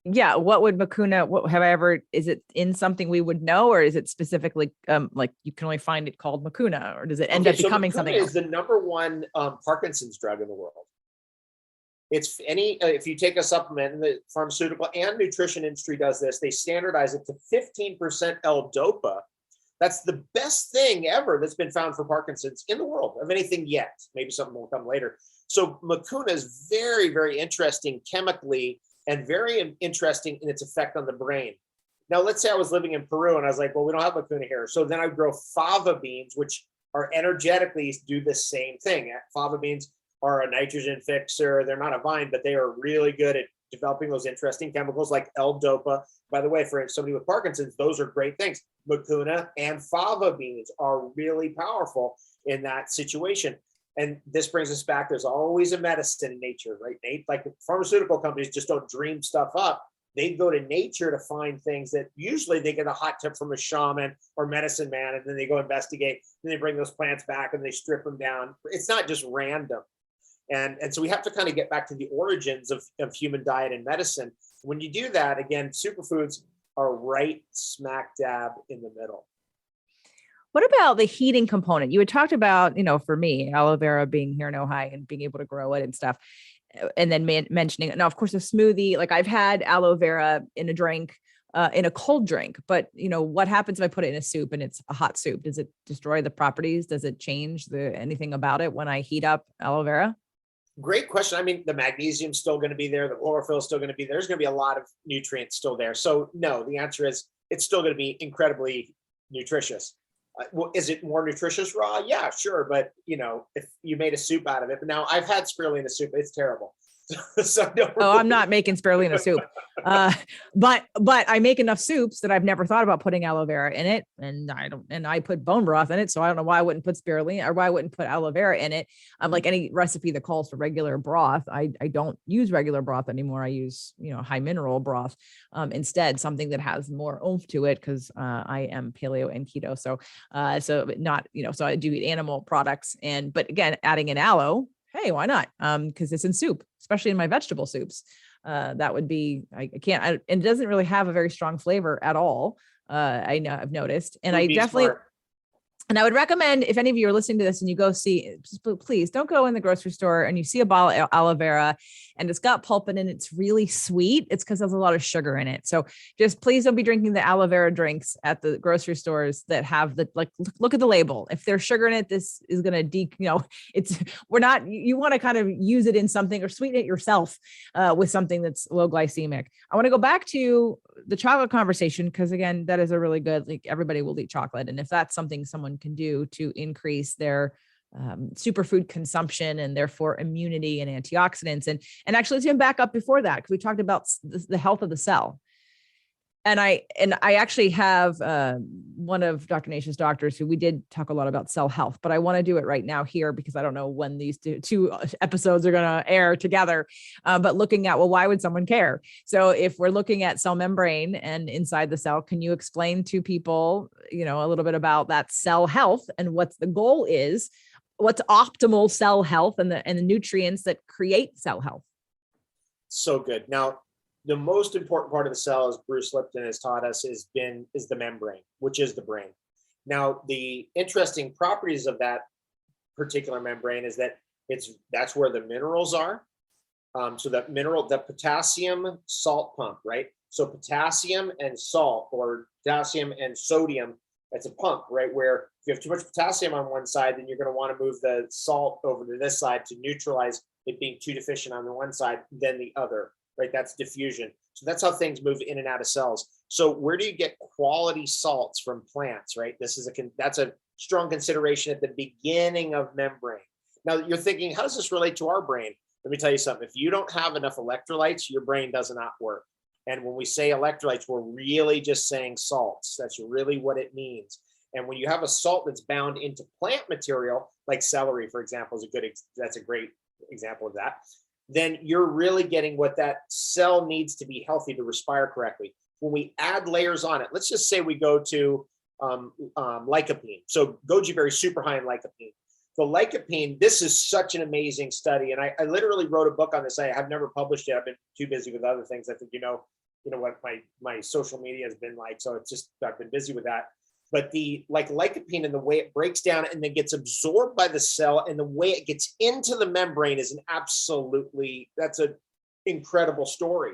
Yeah. What would mucuna, is it in something we would know, or is it specifically like you can only find it called mucuna, or does it end up becoming something else? Mucuna is the number one Parkinson's drug in the world. It's if you take a supplement, and the pharmaceutical and nutrition industry does this, they standardize it to 15% L-DOPA. That's the best thing ever that's been found for Parkinson's in the world of anything yet. Maybe something will come later. So mucuna is very, very interesting chemically and very interesting in its effect on the brain. Now, let's say I was living in Peru and I was like, well, we don't have mucuna here. So then I grow fava beans, which are energetically do the same thing. Fava beans are a nitrogen fixer. They're not a vine, but they are really good at developing those interesting chemicals like L-DOPA. By the way, for somebody with Parkinson's, those are great things. Mucuna and fava beans are really powerful in that situation. And this brings us back. There's always a medicine in nature, right, Nate? Like the pharmaceutical companies just don't dream stuff up. They go to nature to find things that usually they get a hot tip from a shaman or medicine man, and then they go investigate, and they bring those plants back and they strip them down. It's not just random. And so we have to kind of get back to the origins of human diet and medicine. When you do that, again, superfoods are right smack dab in the middle. What about the heating component? You had talked about, for me, aloe vera being here in Ohio and being able to grow it and stuff. And then mentioning, now, of course, a smoothie, like I've had aloe vera in a drink, in a cold drink, but what happens if I put it in a soup and it's a hot soup? Does it destroy the properties? Does it change anything about it when I heat up aloe vera? Great question. I mean, the magnesium's still going to be there. The chlorophyll is still going to be there. There's going to be a lot of nutrients still there. So no, the answer is it's still going to be incredibly nutritious. Well, is it more nutritious raw? Yeah, sure. But if you made a soup out of it, but now I've had spirulina soup. It's terrible. So I'm not making spirulina soup. But I make enough soups that I've never thought about putting aloe vera in it. And I put bone broth in it. So I don't know why I wouldn't put spirulina or why I wouldn't put aloe vera in it. Like any recipe that calls for regular broth, I don't use regular broth anymore. I use, high mineral broth, instead, something that has more oomph to it. Cause, I am paleo and keto. So not, so I do eat animal products but again, adding in aloe, hey, why not? Because it's in soup, especially in my vegetable soups. That would be, and it doesn't really have a very strong flavor at all. I know I've noticed, and I definitely, smart. And I would recommend if any of you are listening to this and you go see, please don't go in the grocery store and you see a bottle of aloe vera and it's got pulp in it and it's really sweet. It's because there's a lot of sugar in it. So just please don't be drinking the aloe vera drinks at the grocery stores that have look at the label. If there's sugar in it, this is going to you want to kind of use it in something or sweeten it yourself with something that's low glycemic. I want to go back to the chocolate conversation because again, that is a really good, everybody will eat chocolate. And if that's something someone can do to increase their superfood consumption and therefore immunity and antioxidants. And actually let's even back up before that, because we talked about the health of the cell. And I actually have one of Dr. Nash's doctors who we did talk a lot about cell health, but I want to do it right now here because I don't know when these two episodes are going to air together. But looking at, why would someone care? So if we're looking at cell membrane and inside the cell, can you explain to people, a little bit about that cell health and what the goal is, what's optimal cell health and the nutrients that create cell health? So good. Now, the most important part of the cell, as Bruce Lipton has taught us, is the membrane, which is the brain. Now, the interesting properties of that particular membrane is that that's where the minerals are. So the potassium salt pump, right? So potassium and salt, or potassium and sodium, that's a pump, right? Where if you have too much potassium on one side, then you're going to want to move the salt over to this side to neutralize it being too deficient on the one side than the other. Right, that's diffusion. So that's how things move in and out of cells. So where do you get quality salts from plants? Right, that's a strong consideration at the beginning of membrane. Now you're thinking, how does this relate to our brain? Let me tell you something. If you don't have enough electrolytes, your brain does not work. And when we say electrolytes, we're really just saying salts. That's really what it means. And when you have a salt that's bound into plant material, like celery, for example, that's a great example of that. Then you're really getting what that cell needs to be healthy to respire correctly. When we add layers on it, let's just say we go to lycopene. So goji berry, super high in lycopene. The lycopene, this is such an amazing study. And I literally wrote a book on this. I have never published it. I've been too busy with other things. I think, what my social media has been like. So I've been busy with that. But the lycopene and the way it breaks down and then gets absorbed by the cell and the way it gets into the membrane is that's an incredible story.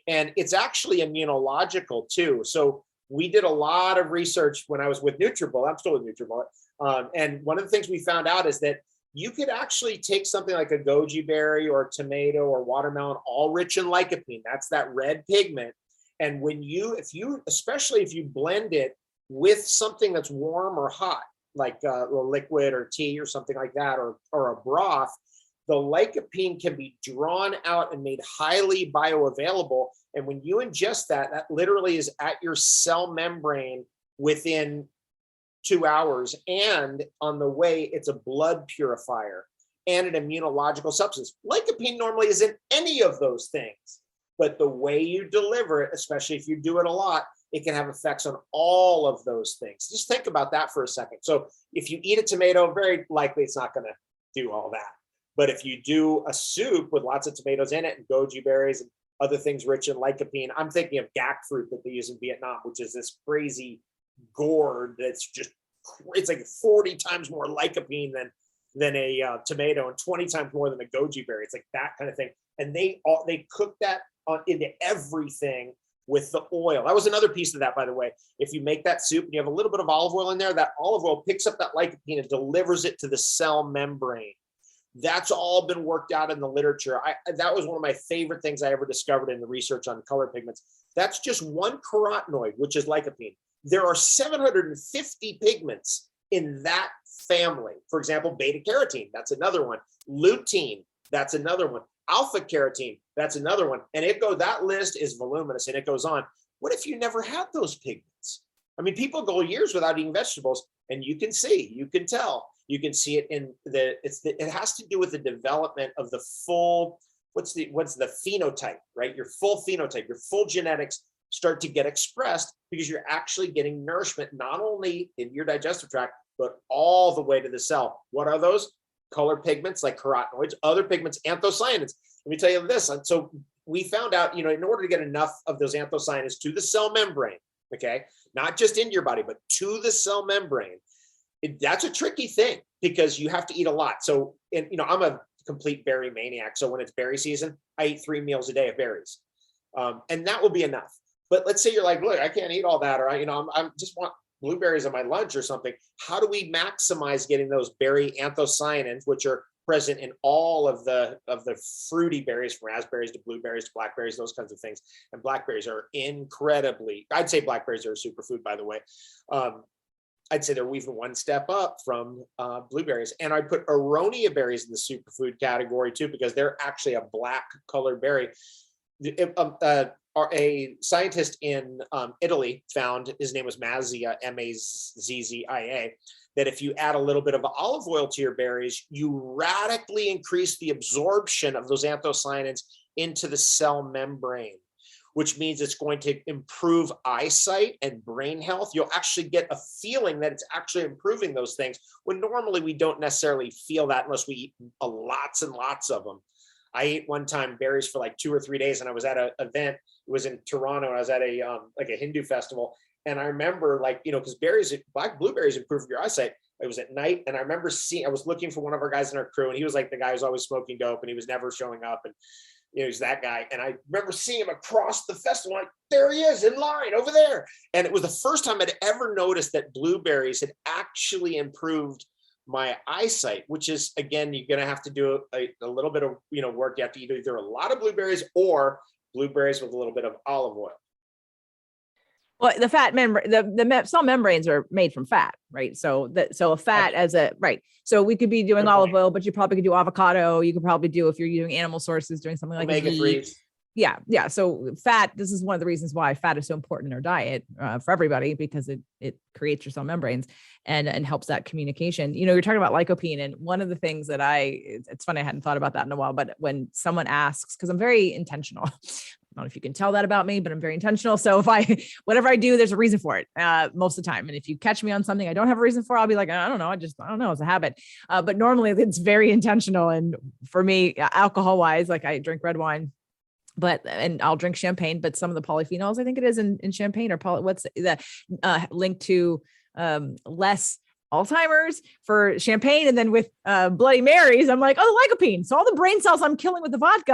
And it's actually immunological too. So we did a lot of research when I was with Nutribullet. I'm still with Nutribullet. And one of the things we found out is that you could actually take something like a goji berry or a tomato or watermelon, all rich in lycopene. That's that red pigment. And especially if you blend it with something that's warm or hot, like a liquid or tea or something like that, or a broth, the lycopene can be drawn out and made highly bioavailable. And when you ingest that literally is at your cell membrane within 2 hours. And on the way, it's a blood purifier. and an immunological substance. Lycopene normally isn't any of those things, but the way you deliver it, especially if you do it a lot, it can have effects on all of those things. Just think about that for a second. So if you eat a tomato, very likely it's not going to do all that. But if you do a soup with lots of tomatoes in it and goji berries and other things rich in lycopene, I'm thinking of gac fruit that they use in Vietnam, which is this crazy gourd that's just, it's like 40 times more lycopene than a tomato and 20 times more than a goji berry. It's like that kind of thing. And they cook that into everything with the oil. That was another piece of that, by the way. If you make that soup and you have a little bit of olive oil in there, that olive oil picks up that lycopene and delivers it to the cell membrane. That's all been worked out in the literature. That was one of my favorite things I ever discovered in the research on color pigments. That's just one carotenoid, which is lycopene. There are 750 pigments in that family. For example, beta carotene, that's another one. Lutein, that's another one. Alpha carotene, that's another one. And that list is voluminous and it goes on. What if you never had those pigments? I mean, people go years without eating vegetables, and you can tell. You can see it in it has to do with the development of the full, what's the phenotype, right? Your full phenotype, your full genetics start to get expressed because you're actually getting nourishment, not only in your digestive tract, but all the way to the cell. What are those? Color pigments like carotenoids, other pigments, anthocyanins. Let me tell you this. So we found out, in order to get enough of those anthocyanins to the cell membrane, okay, not just into your body, but to the cell membrane, that's a tricky thing because you have to eat a lot. So, I'm a complete berry maniac. So when it's berry season, I eat 3 meals a day of berries. And that will be enough. But let's say you're like, look, I can't eat all that, or I just want blueberries on my lunch or something. How do we maximize getting those berry anthocyanins, which are present in all of the fruity berries, from raspberries to blueberries to blackberries, those kinds of things. And blackberries are I'd say blackberries are a superfood, by the way. I'd say they're even one step up from blueberries. And I put aronia berries in the superfood category too, because they're actually a black colored berry. A scientist in Italy found, his name was Mazzia, Mazzia, that if you add a little bit of olive oil to your berries, you radically increase the absorption of those anthocyanins into the cell membrane, which means it's going to improve eyesight and brain health. You'll actually get a feeling that it's actually improving those things, when normally we don't necessarily feel that unless we eat lots and lots of them. I ate one time berries for like 2 or 3 days, and I was at an event. It was in Toronto, and I was at a Hindu festival. And I remember, because black blueberries improve your eyesight. It was at night, and I remember I was looking for one of our guys in our crew, and he was like the guy who's always smoking dope, and he was never showing up. And he's that guy. And I remember seeing him across the festival, like, there he is in line over there. And it was the first time I'd ever noticed that blueberries had actually improved my eyesight, which is, again, you're going to have to do a little bit of work. You have to eat either a lot of blueberries or blueberries with a little bit of olive oil. Well, the fat the cell membranes are made from fat, right? So a fat right. So we could be doing olive oil, but you probably could do avocado. You could probably do, if you're using animal sources, doing something like omega-3s. Yeah. So fat, this is one of the reasons why fat is so important in our diet for everybody, because it creates your cell membranes and helps that communication. You're talking about lycopene, and one of the things that it's funny, I hadn't thought about that in a while, but when someone asks, because I'm very intentional, I don't know if you can tell that about me, but I'm very intentional. So whatever I do, there's a reason for it most of the time. And if you catch me on something I don't have a reason for, I'll be like, I don't know. I don't know. It's a habit. But normally it's very intentional. And for me, alcohol wise, like I drink red wine, and I'll drink champagne, but some of the polyphenols, I think it is in champagne, what's the link to less Alzheimer's for champagne. And then with Bloody Marys, I'm like, oh, the lycopene. So all the brain cells I'm killing with the vodka,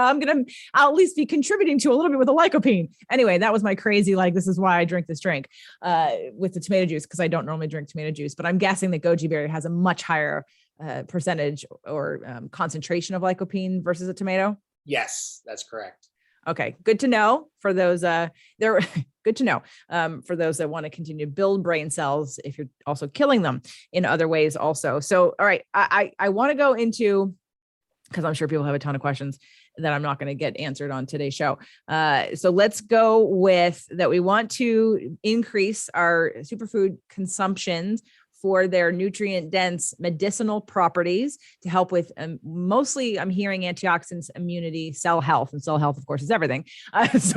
I'll at least be contributing to a little bit with the lycopene. Anyway, that was my crazy, this is why I drink this drink with the tomato juice, because I don't normally drink tomato juice, but I'm guessing that goji berry has a much higher percentage or concentration of lycopene versus a tomato. Yes, that's correct. Okay. Good to know for those, good to know for those that want to continue to build brain cells, if you're also killing them in other ways also. So, all right. I want to go into, because I'm sure people have a ton of questions that I'm not going to get answered on today's show. So let's go with that. We want to increase our superfood consumptions for their nutrient dense medicinal properties to help with mostly I'm hearing antioxidants, immunity, cell health, and cell health, of course, is everything. That's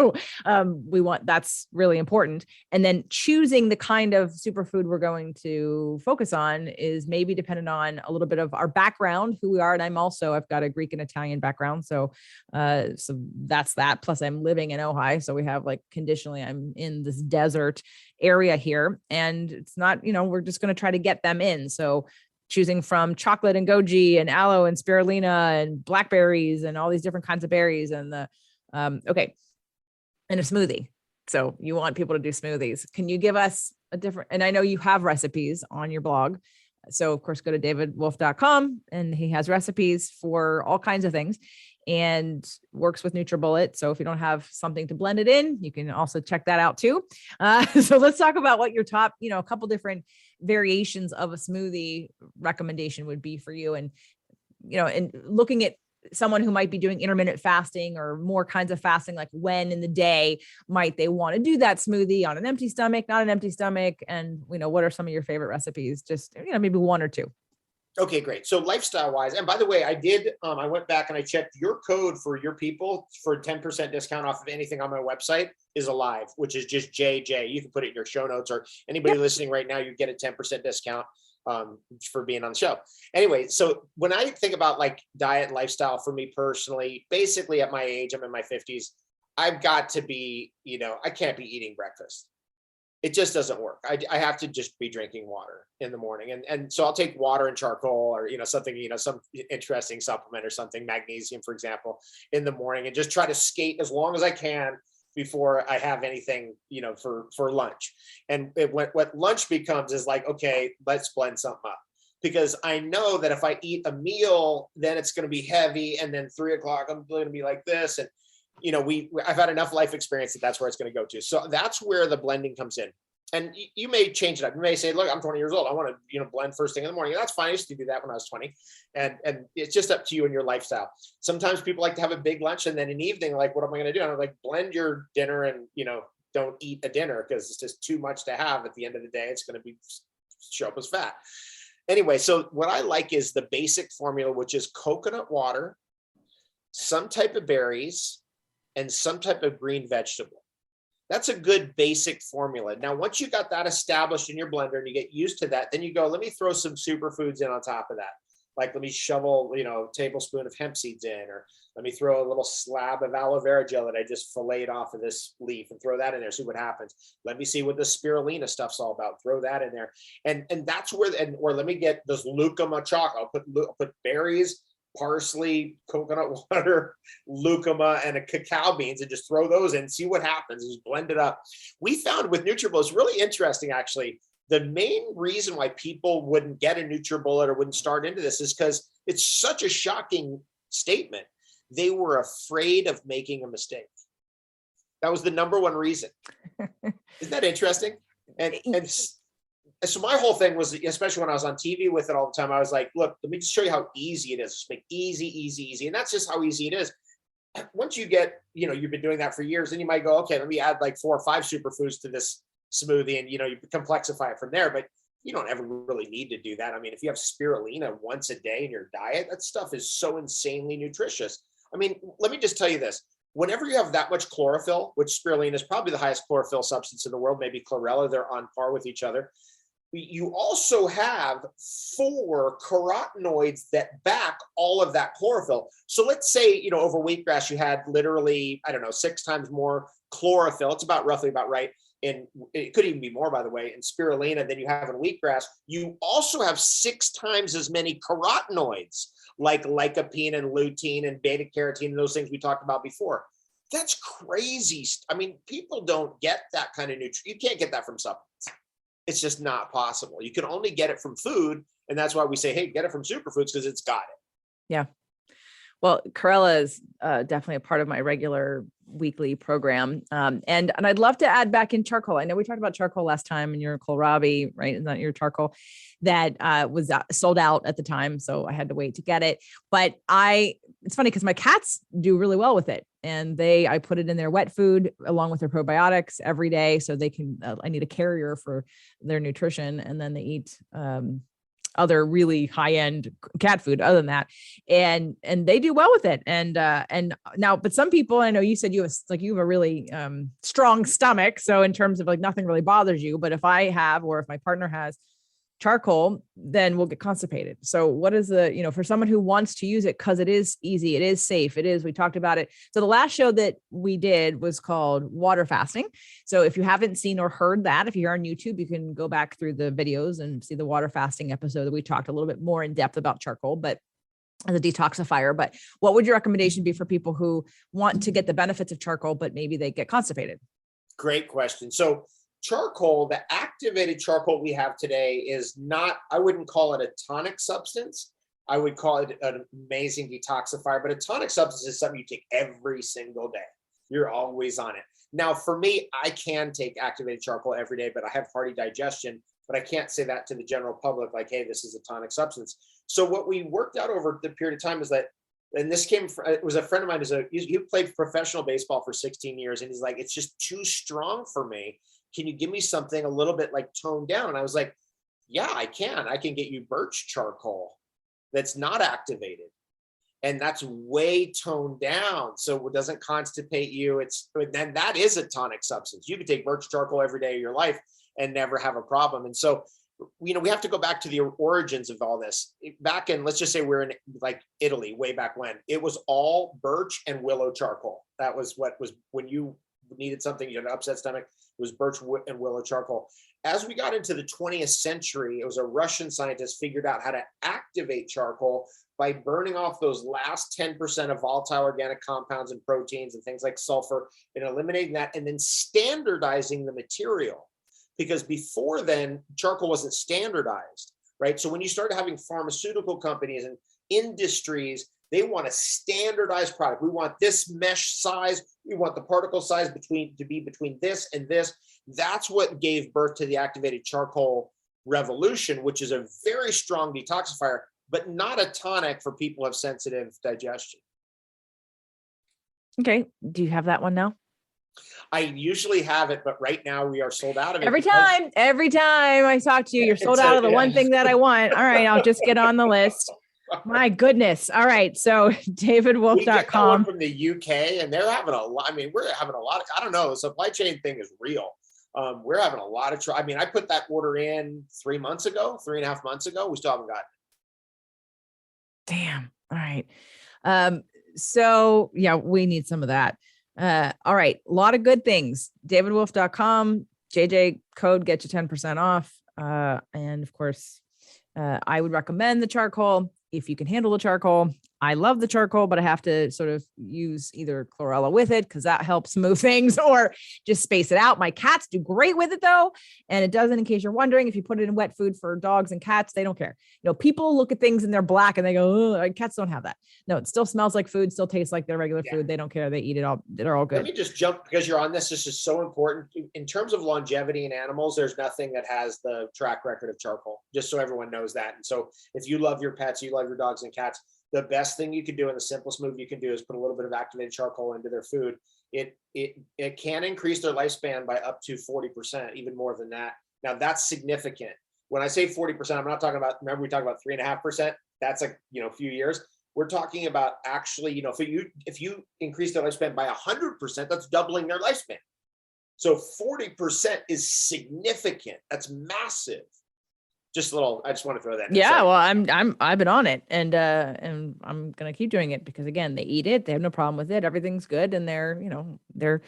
really important. And then choosing the kind of superfood we're going to focus on is maybe dependent on a little bit of our background, who we are. And I've got a Greek and Italian background. So that's that. Plus I'm living in Ohio. So we have conditionally, I'm in this desert area here, and it's not, we're just going to try to get them in. So choosing from chocolate and goji and aloe and spirulina and blackberries and all these different kinds of berries and and a smoothie. So you want people to do smoothies. Can you give us and I know you have recipes on your blog. So of course, go to davidwolfe.com, and he has recipes for all kinds of things and works with NutriBullet. So if you don't have something to blend it in, you can also check that out too. So let's talk about what your top, a couple different variations of a smoothie recommendation would be for you. And, and looking at someone who might be doing intermittent fasting or more kinds of fasting, like when in the day might they want to do that smoothie on an empty stomach, not an empty stomach? And, what are some of your favorite recipes? Just, maybe one or two. Okay, great. So lifestyle wise, and by the way, I went back and I checked your code for your people for 10% discount off of anything on my website is alive, which is just JJ. You can put it in your show notes, or anybody listening right now, you get a 10% discount for being on the show. Anyway, so when I think about diet and lifestyle for me personally, basically at my age, I'm in my 50s, I've got to be, I can't be eating breakfast. It just doesn't work. I have to just be drinking water in the morning. And so I'll take water and charcoal or, something, some interesting supplement or something, magnesium, for example, in the morning, and just try to skate as long as I can before I have anything, for lunch. And what lunch becomes is okay, let's blend something up. Because I know that if I eat a meal, then it's going to be heavy. And then 3 o'clock, I'm going to be like this. And I've had enough life experience that's where it's going to go to. So that's where the blending comes in. And you may change it up. You may say, look, I'm 20 years old. I want to, blend first thing in the morning. And that's fine. I used to do that when I was 20. And it's just up to you and your lifestyle. Sometimes people like to have a big lunch and then an evening, what am I going to do? And I'm blend your dinner and, don't eat a dinner because it's just too much to have at the end of the day. It's going to show up as fat. Anyway, so what I like is the basic formula, which is coconut water, some type of berries, and some type of green vegetable. That's a good basic formula. Now, once you got that established in your blender and you get used to that, then you go, let me throw some superfoods in on top of that. Let me shovel, a tablespoon of hemp seeds in, or let me throw a little slab of aloe vera gel that I just filleted off of this leaf and throw that in there, see what happens. Let me see what the spirulina stuff's all about. Throw that in there. And that's where, or let me get this lucuma chocolate. I'll put berries, parsley, coconut water, lucuma, and a cacao beans, and just throw those in, see what happens, just blend it up. We found with NutriBullet, it's really interesting, actually. The main reason why people wouldn't get a NutriBullet or wouldn't start into this is because it's such a shocking statement. They were afraid of making a mistake. That was the number one reason. Isn't that interesting? And so my whole thing was, especially when I was on TV with it all the time, I was like, look, let me just show you how easy it is. Just make easy. And that's just how easy it is. Once you get, you've been doing that for years, then you might go, okay, let me add 4 or 5 superfoods to this smoothie, and, you complexify it from there. But you don't ever really need to do that. I mean, if you have spirulina once a day in your diet, that stuff is so insanely nutritious. I mean, let me just tell you this. Whenever you have that much chlorophyll, which spirulina is probably the highest chlorophyll substance in the world, maybe chlorella, they're on par with each other. You also have 4 carotenoids that back all of that chlorophyll. So let's say, over wheatgrass, you had literally, 6 times more chlorophyll. It's roughly about right. And it could even be more, by the way, in spirulina than you have in wheatgrass. You also have 6 times as many carotenoids, like lycopene and lutein and beta carotene and those things we talked about before. That's crazy. I mean, people don't get that kind of nutrient. You can't get that from supplements. It's just not possible. You can only get it from food. And that's why we say, hey, get it from superfoods, because it's got it. Yeah. Well, chlorella is definitely a part of my regular weekly program. And I'd love to add back in charcoal. I know we talked about charcoal last time, and your kohlrabi, right? Is that your charcoal that was sold out at the time, so I had to wait to get it. But it's funny because my cats do really well with it, and I put it in their wet food along with their probiotics every day, so they can. I need a carrier for their nutrition, and then they eat other really high-end cat food other than that. And they do well with it. And now, but some people, I know you said you have a really strong stomach. So in terms of like nothing really bothers you, but if I have, or if my partner has charcoal, then we'll get constipated. So what is for someone who wants to use it, because it is easy, it is safe, we talked about it. So the last show that we did was called water fasting. So if you haven't seen or heard that, if you're on YouTube, you can go back through the videos and see the water fasting episode that we talked a little bit more in depth about charcoal, but as a detoxifier. But what would your recommendation be for people who want to get the benefits of charcoal, but maybe they get constipated? Great question. So charcoal, the activated charcoal we have today is not, I wouldn't call it a tonic substance. I would call it an amazing detoxifier, but a tonic substance is something you take every single day. You're always on it. Now, for me, I can take activated charcoal every day, but I have hearty digestion, but I can't say that to the general public, like, hey, this is a tonic substance. So what we worked out over the period of time is that, and this came from, it was a friend of mine he played professional baseball for 16 years. And he's like, it's just too strong for me. Can you give me something a little bit like toned down? And I was like, yeah, I can get you birch charcoal that's not activated. And that's way toned down. So it doesn't constipate you. Then that is a tonic substance. You can take birch charcoal every day of your life and never have a problem. And so, we have to go back to the origins of all this. Back in, let's just say we're in like Italy, way back when, it was all birch and willow charcoal. That was what was, when you needed something, you had an upset stomach, it was birch and willow charcoal. As we got into the 20th century, it was a Russian scientist figured out how to activate charcoal by burning off those last 10% of volatile organic compounds and proteins and things like sulfur, and eliminating that, and then standardizing the material. Because before then, charcoal wasn't standardized, right? So when you started having pharmaceutical companies and industries, they want a standardized product. We want this mesh size. We want the particle size to be between this and this. That's what gave birth to the activated charcoal revolution, which is a very strong detoxifier, but not a tonic for people who have sensitive digestion. Okay. Do you have that one now? I usually have it, but right now we are sold out of it. Every time I talk to you, you're sold out of the one thing that I want. All right, I'll just get on the list. My goodness. All right. So davidwolfe.com. From the UK, and they're having a lot. I mean, we're having a lot of, I don't know, the supply chain thing is real. We're having a lot of trouble. I mean, I put that order in 3.5 months ago. We still haven't gotten it. Damn. All right. So yeah, we need some of that. All right. A lot of good things. davidwolfe.com, JJ code gets you 10% off. And of course, I would recommend the charcoal if you can handle the charcoal. I love the charcoal, but I have to sort of use either chlorella with it because that helps move things, or just space it out. My cats do great with it though. And it doesn't, in case you're wondering, if you put it in wet food for dogs and cats, they don't care. People look at things and they're black and they go, oh, cats don't have that. No, it still smells like food, still tastes like their regular food. They don't care. They eat it all. They're all good. Let me just jump, because you're on this. This is so important. In terms of longevity in animals, there's nothing that has the track record of charcoal, just so everyone knows that. And so if you love your pets, you love your dogs and cats, the best thing you can do, and the simplest move you can do, is put a little bit of activated charcoal into their food. It can increase their lifespan by up to 40%, even more than that. Now that's significant. When I say 40%, I'm not talking about, remember we talked about 3.5%. That's a few years. We're talking about actually, if you increase their lifespan by 100%, that's doubling their lifespan. So 40% is significant. That's massive. Just a little, I just want to throw that in. Yeah, well, I've been on it, and I'm gonna keep doing it because again, they eat it, they have no problem with it, everything's good, and they're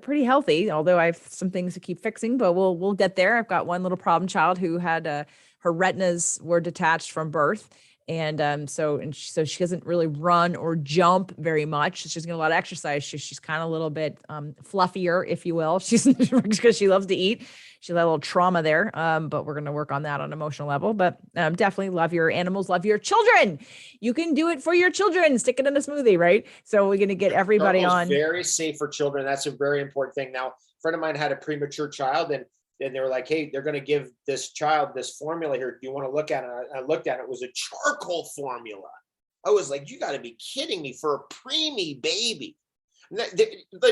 pretty healthy. Although I have some things to keep fixing, but we'll get there. I've got one little problem child who had her retinas were detached from birth, And so she doesn't really run or jump very much. She's getting a lot of exercise. She's kind of a little bit fluffier, if you will. She's because she loves to eat. She had a little trauma there, but we're going to work on that on an emotional level. But definitely love your animals, love your children. You can do it for your children. Stick it in a smoothie, right? So we're going to get everybody on. Very safe for children. That's a very important thing. Now, a friend of mine had a premature child, and they were like, hey, they're going to give this child this formula here. Do you want to look at it? I looked at it. It was a charcoal formula. I was like, you got to be kidding me, for a preemie baby.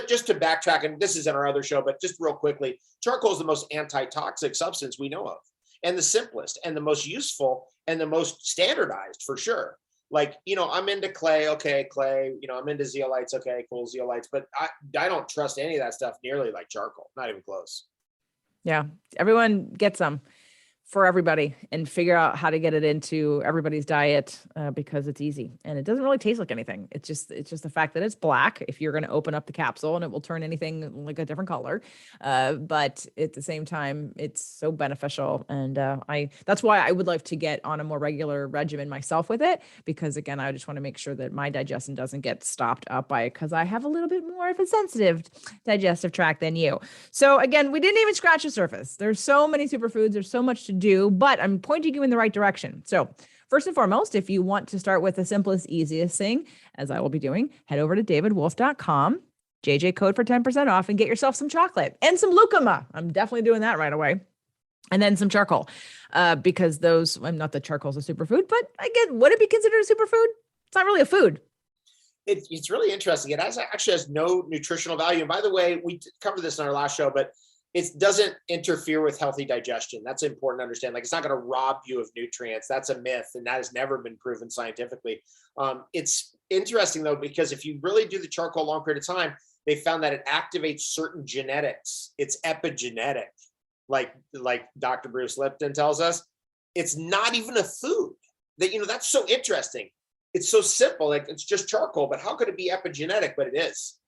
Just to backtrack, and this is in our other show, but just real quickly, charcoal is the most antitoxic substance we know of, and the simplest, and the most useful, and the most standardized for sure. Like, I'm into clay. Okay, clay. I'm into zeolites. Okay, cool, zeolites. But I don't trust any of that stuff nearly like charcoal. Not even close. Yeah, everyone get some for everybody, and figure out how to get it into everybody's diet because it's easy and it doesn't really taste like anything. It's just the fact that it's black. If you're going to open up the capsule, and it will turn anything like a different color, but at the same time, it's so beneficial. And that's why I would like to get on a more regular regimen myself with it, because again, I just want to make sure that my digestion doesn't get stopped up by it, because I have a little bit more of a sensitive digestive tract than you. So again, we didn't even scratch the surface. There's so many superfoods. There's so much to do, but I'm pointing you in the right direction. So first and foremost, if you want to start with the simplest, easiest thing, as I will be doing, head over to davidwolfe.com, JJ code for 10% off, and get yourself some chocolate and some lucuma. I'm definitely doing that right away. And then some charcoal, because not that charcoal is a superfood, but again, would it be considered a superfood? It's not really a food. It's really interesting. It actually has no nutritional value. And by the way, we covered this in our last show, but it doesn't interfere with healthy digestion. That's important to understand. Like, it's not going to rob you of nutrients. That's a myth, and that has never been proven scientifically. It's interesting though, because if you really do the charcoal a long period of time, they found that it activates certain genetics. It's epigenetic, like Dr. Bruce Lipton tells us. It's not even a food. That's so interesting. It's so simple, like it's just charcoal, but how could it be epigenetic? But it is.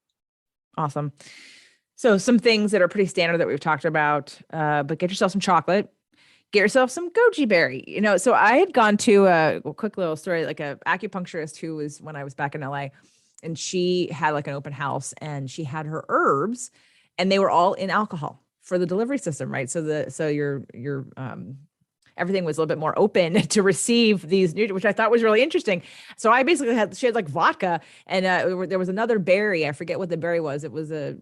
Awesome. So some things that are pretty standard that we've talked about, but get yourself some chocolate, get yourself some goji berry. So I had gone to a quick little story, like a acupuncturist who was, when I was back in LA, and she had like an open house, and she had her herbs, and they were all in alcohol for the delivery system, right? So your everything was a little bit more open to receive these nutrients, which I thought was really interesting. So I basically she had like vodka, and there was another berry. I forget what the berry was. It was a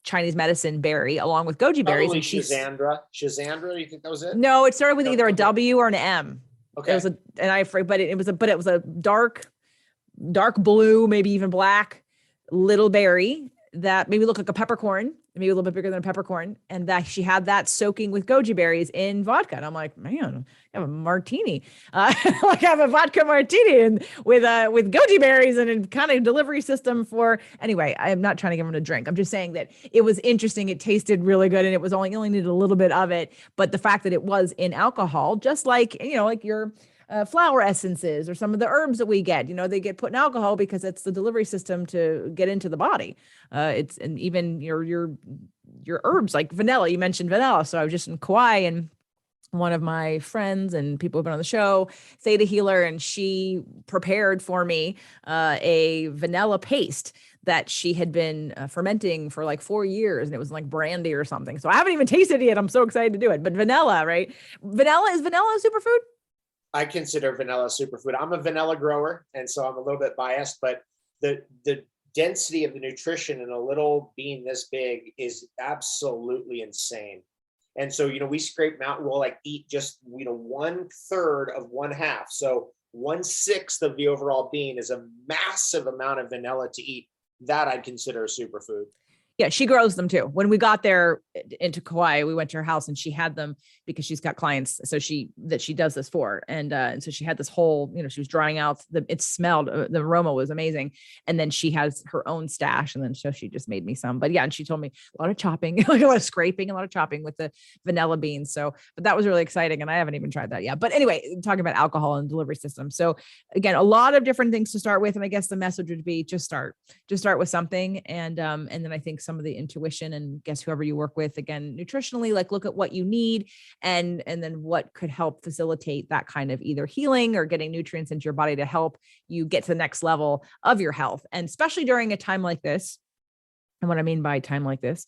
Chinese medicine berry along with goji berries. And Shazandra. You think that was it? No, it started with either a W or an M. Okay. It was a dark blue, maybe even black little berry that maybe looked like a peppercorn, maybe a little bit bigger than a peppercorn. And that she had that soaking with goji berries in vodka. And I'm like, man, I have a martini. I have a vodka martini and with goji berries and a kind of delivery system for, anyway, I am not trying to give them a drink. I'm just saying that it was interesting. It tasted really good, and it was only needed a little bit of it. But the fact that it was in alcohol, just like, like your flower essences or some of the herbs that we get, they get put in alcohol because it's the delivery system to get into the body. And even your herbs like vanilla, you mentioned vanilla. So I was just in Kauai, and one of my friends and people who've been on the show, Theta Healer, and she prepared for me a vanilla paste that she had been fermenting for like 4 years, and it was like brandy or something. So I haven't even tasted it yet. I'm so excited to do it. But vanilla, right? Is vanilla a superfood? I consider vanilla a superfood. I'm a vanilla grower, and so I'm a little bit biased, but the density of the nutrition in a little bean this big is absolutely insane. And so, we scrape them out, and we'll like eat just, 1/3 of 1/2. So 1/6 of the overall bean is a massive amount of vanilla to eat. That I'd consider a superfood. Yeah, she grows them too. When we got there into Kauai, we went to her house, and she had them because she's got clients. So she does this for, and so she had this whole, she was drying out it smelled, the aroma was amazing. And then she has her own stash. And then so she just made me some, but yeah. And she told me a lot of chopping, like a lot of scraping, a lot of chopping with the vanilla beans. So, but that was really exciting. And I haven't even tried that yet, but anyway, talking about alcohol and delivery system. So again, a lot of different things to start with. And I guess the message would be just start with something. And then I think some of the intuition, and guess whoever you work with, again, nutritionally, like look at what you need and then what could help facilitate that kind of either healing or getting nutrients into your body to help you get to the next level of your health. And especially during a time like this. And what I mean by time like this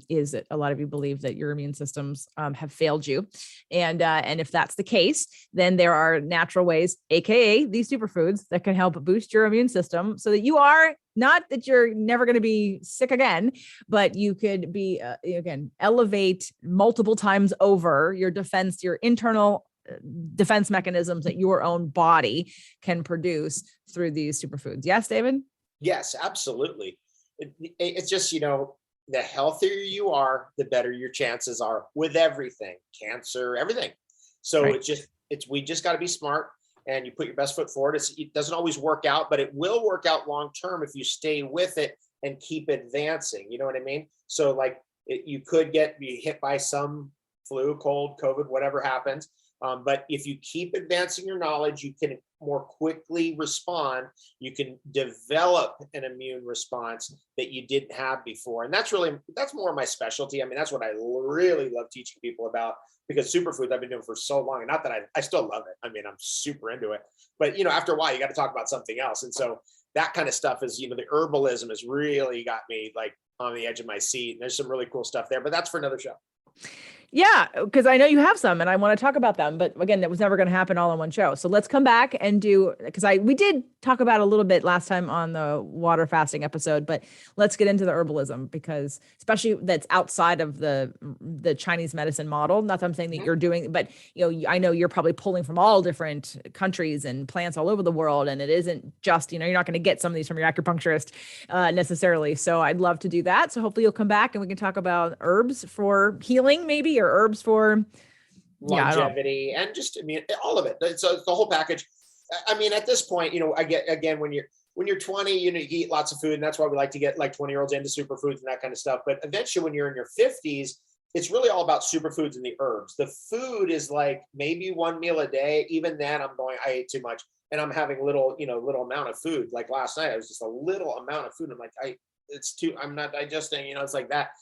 is that a lot of you believe that your immune systems have failed you. And if that's the case, then there are natural ways, AKA these superfoods, that can help boost your immune system so that you are not that you're never going to be sick again, but you could be, again, elevate multiple times over your defense, your internal defense mechanisms that your own body can produce through these superfoods. Yes, David? Yes, absolutely. It's just, the healthier you are, the better your chances are with everything, cancer, everything. So Right. we just got to be smart, and you put your best foot forward. It doesn't always work out, but it will work out long-term if you stay with it and keep advancing. You know what I mean? So like you could be hit by some flu, cold, COVID, whatever happens. But if you keep advancing your knowledge, you can more quickly respond. You can develop an immune response that you didn't have before. And that's more my specialty. I mean, that's what I really love teaching people about, because superfoods I've been doing for so long. And not that I still love it. I mean, I'm super into it. But, after a while, you got to talk about something else. And so that kind of stuff is, the herbalism has really got me like on the edge of my seat. And there's some really cool stuff there, but that's for another show. Yeah, because I know you have some and I want to talk about them. But again, that was never going to happen all in one show. So let's come back and we did talk about a little bit last time on the water fasting episode, but let's get into the herbalism, because especially that's outside of the Chinese medicine model. Not that I'm saying that you're doing, but I know you're probably pulling from all different countries and plants all over the world. And it isn't just, you're not going to get some of these from your acupuncturist necessarily. So I'd love to do that. So hopefully you'll come back and we can talk about herbs for healing maybe, or herbs for longevity, and just, all of it. It's the whole package. I mean, at this point, I get, again, when you're 20, you eat lots of food, and that's why we like to get like 20-year-olds into superfoods and that kind of stuff. But eventually when you're in your 50s, it's really all about superfoods and the herbs. The food is like maybe one meal a day. Even then I ate too much, and I'm having little amount of food. Like last night, I was just a little amount of food. I'm like, I'm not digesting, it's like that.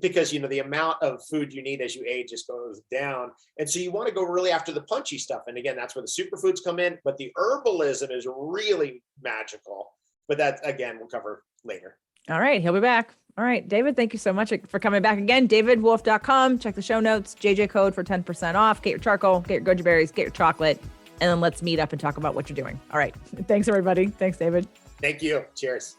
Because the amount of food you need as you age just goes down. And so you want to go really after the punchy stuff. And again, that's where the superfoods come in, but the herbalism is really magical. But that, again, we'll cover later. All right, he'll be back. All right, David, thank you so much for coming back again. DavidWolfe.com. Check the show notes. JJ code for 10% off. Get your charcoal, get your goji berries, get your chocolate, and then let's meet up and talk about what you're doing. All right. Thanks, everybody. Thanks, David. Thank you. Cheers.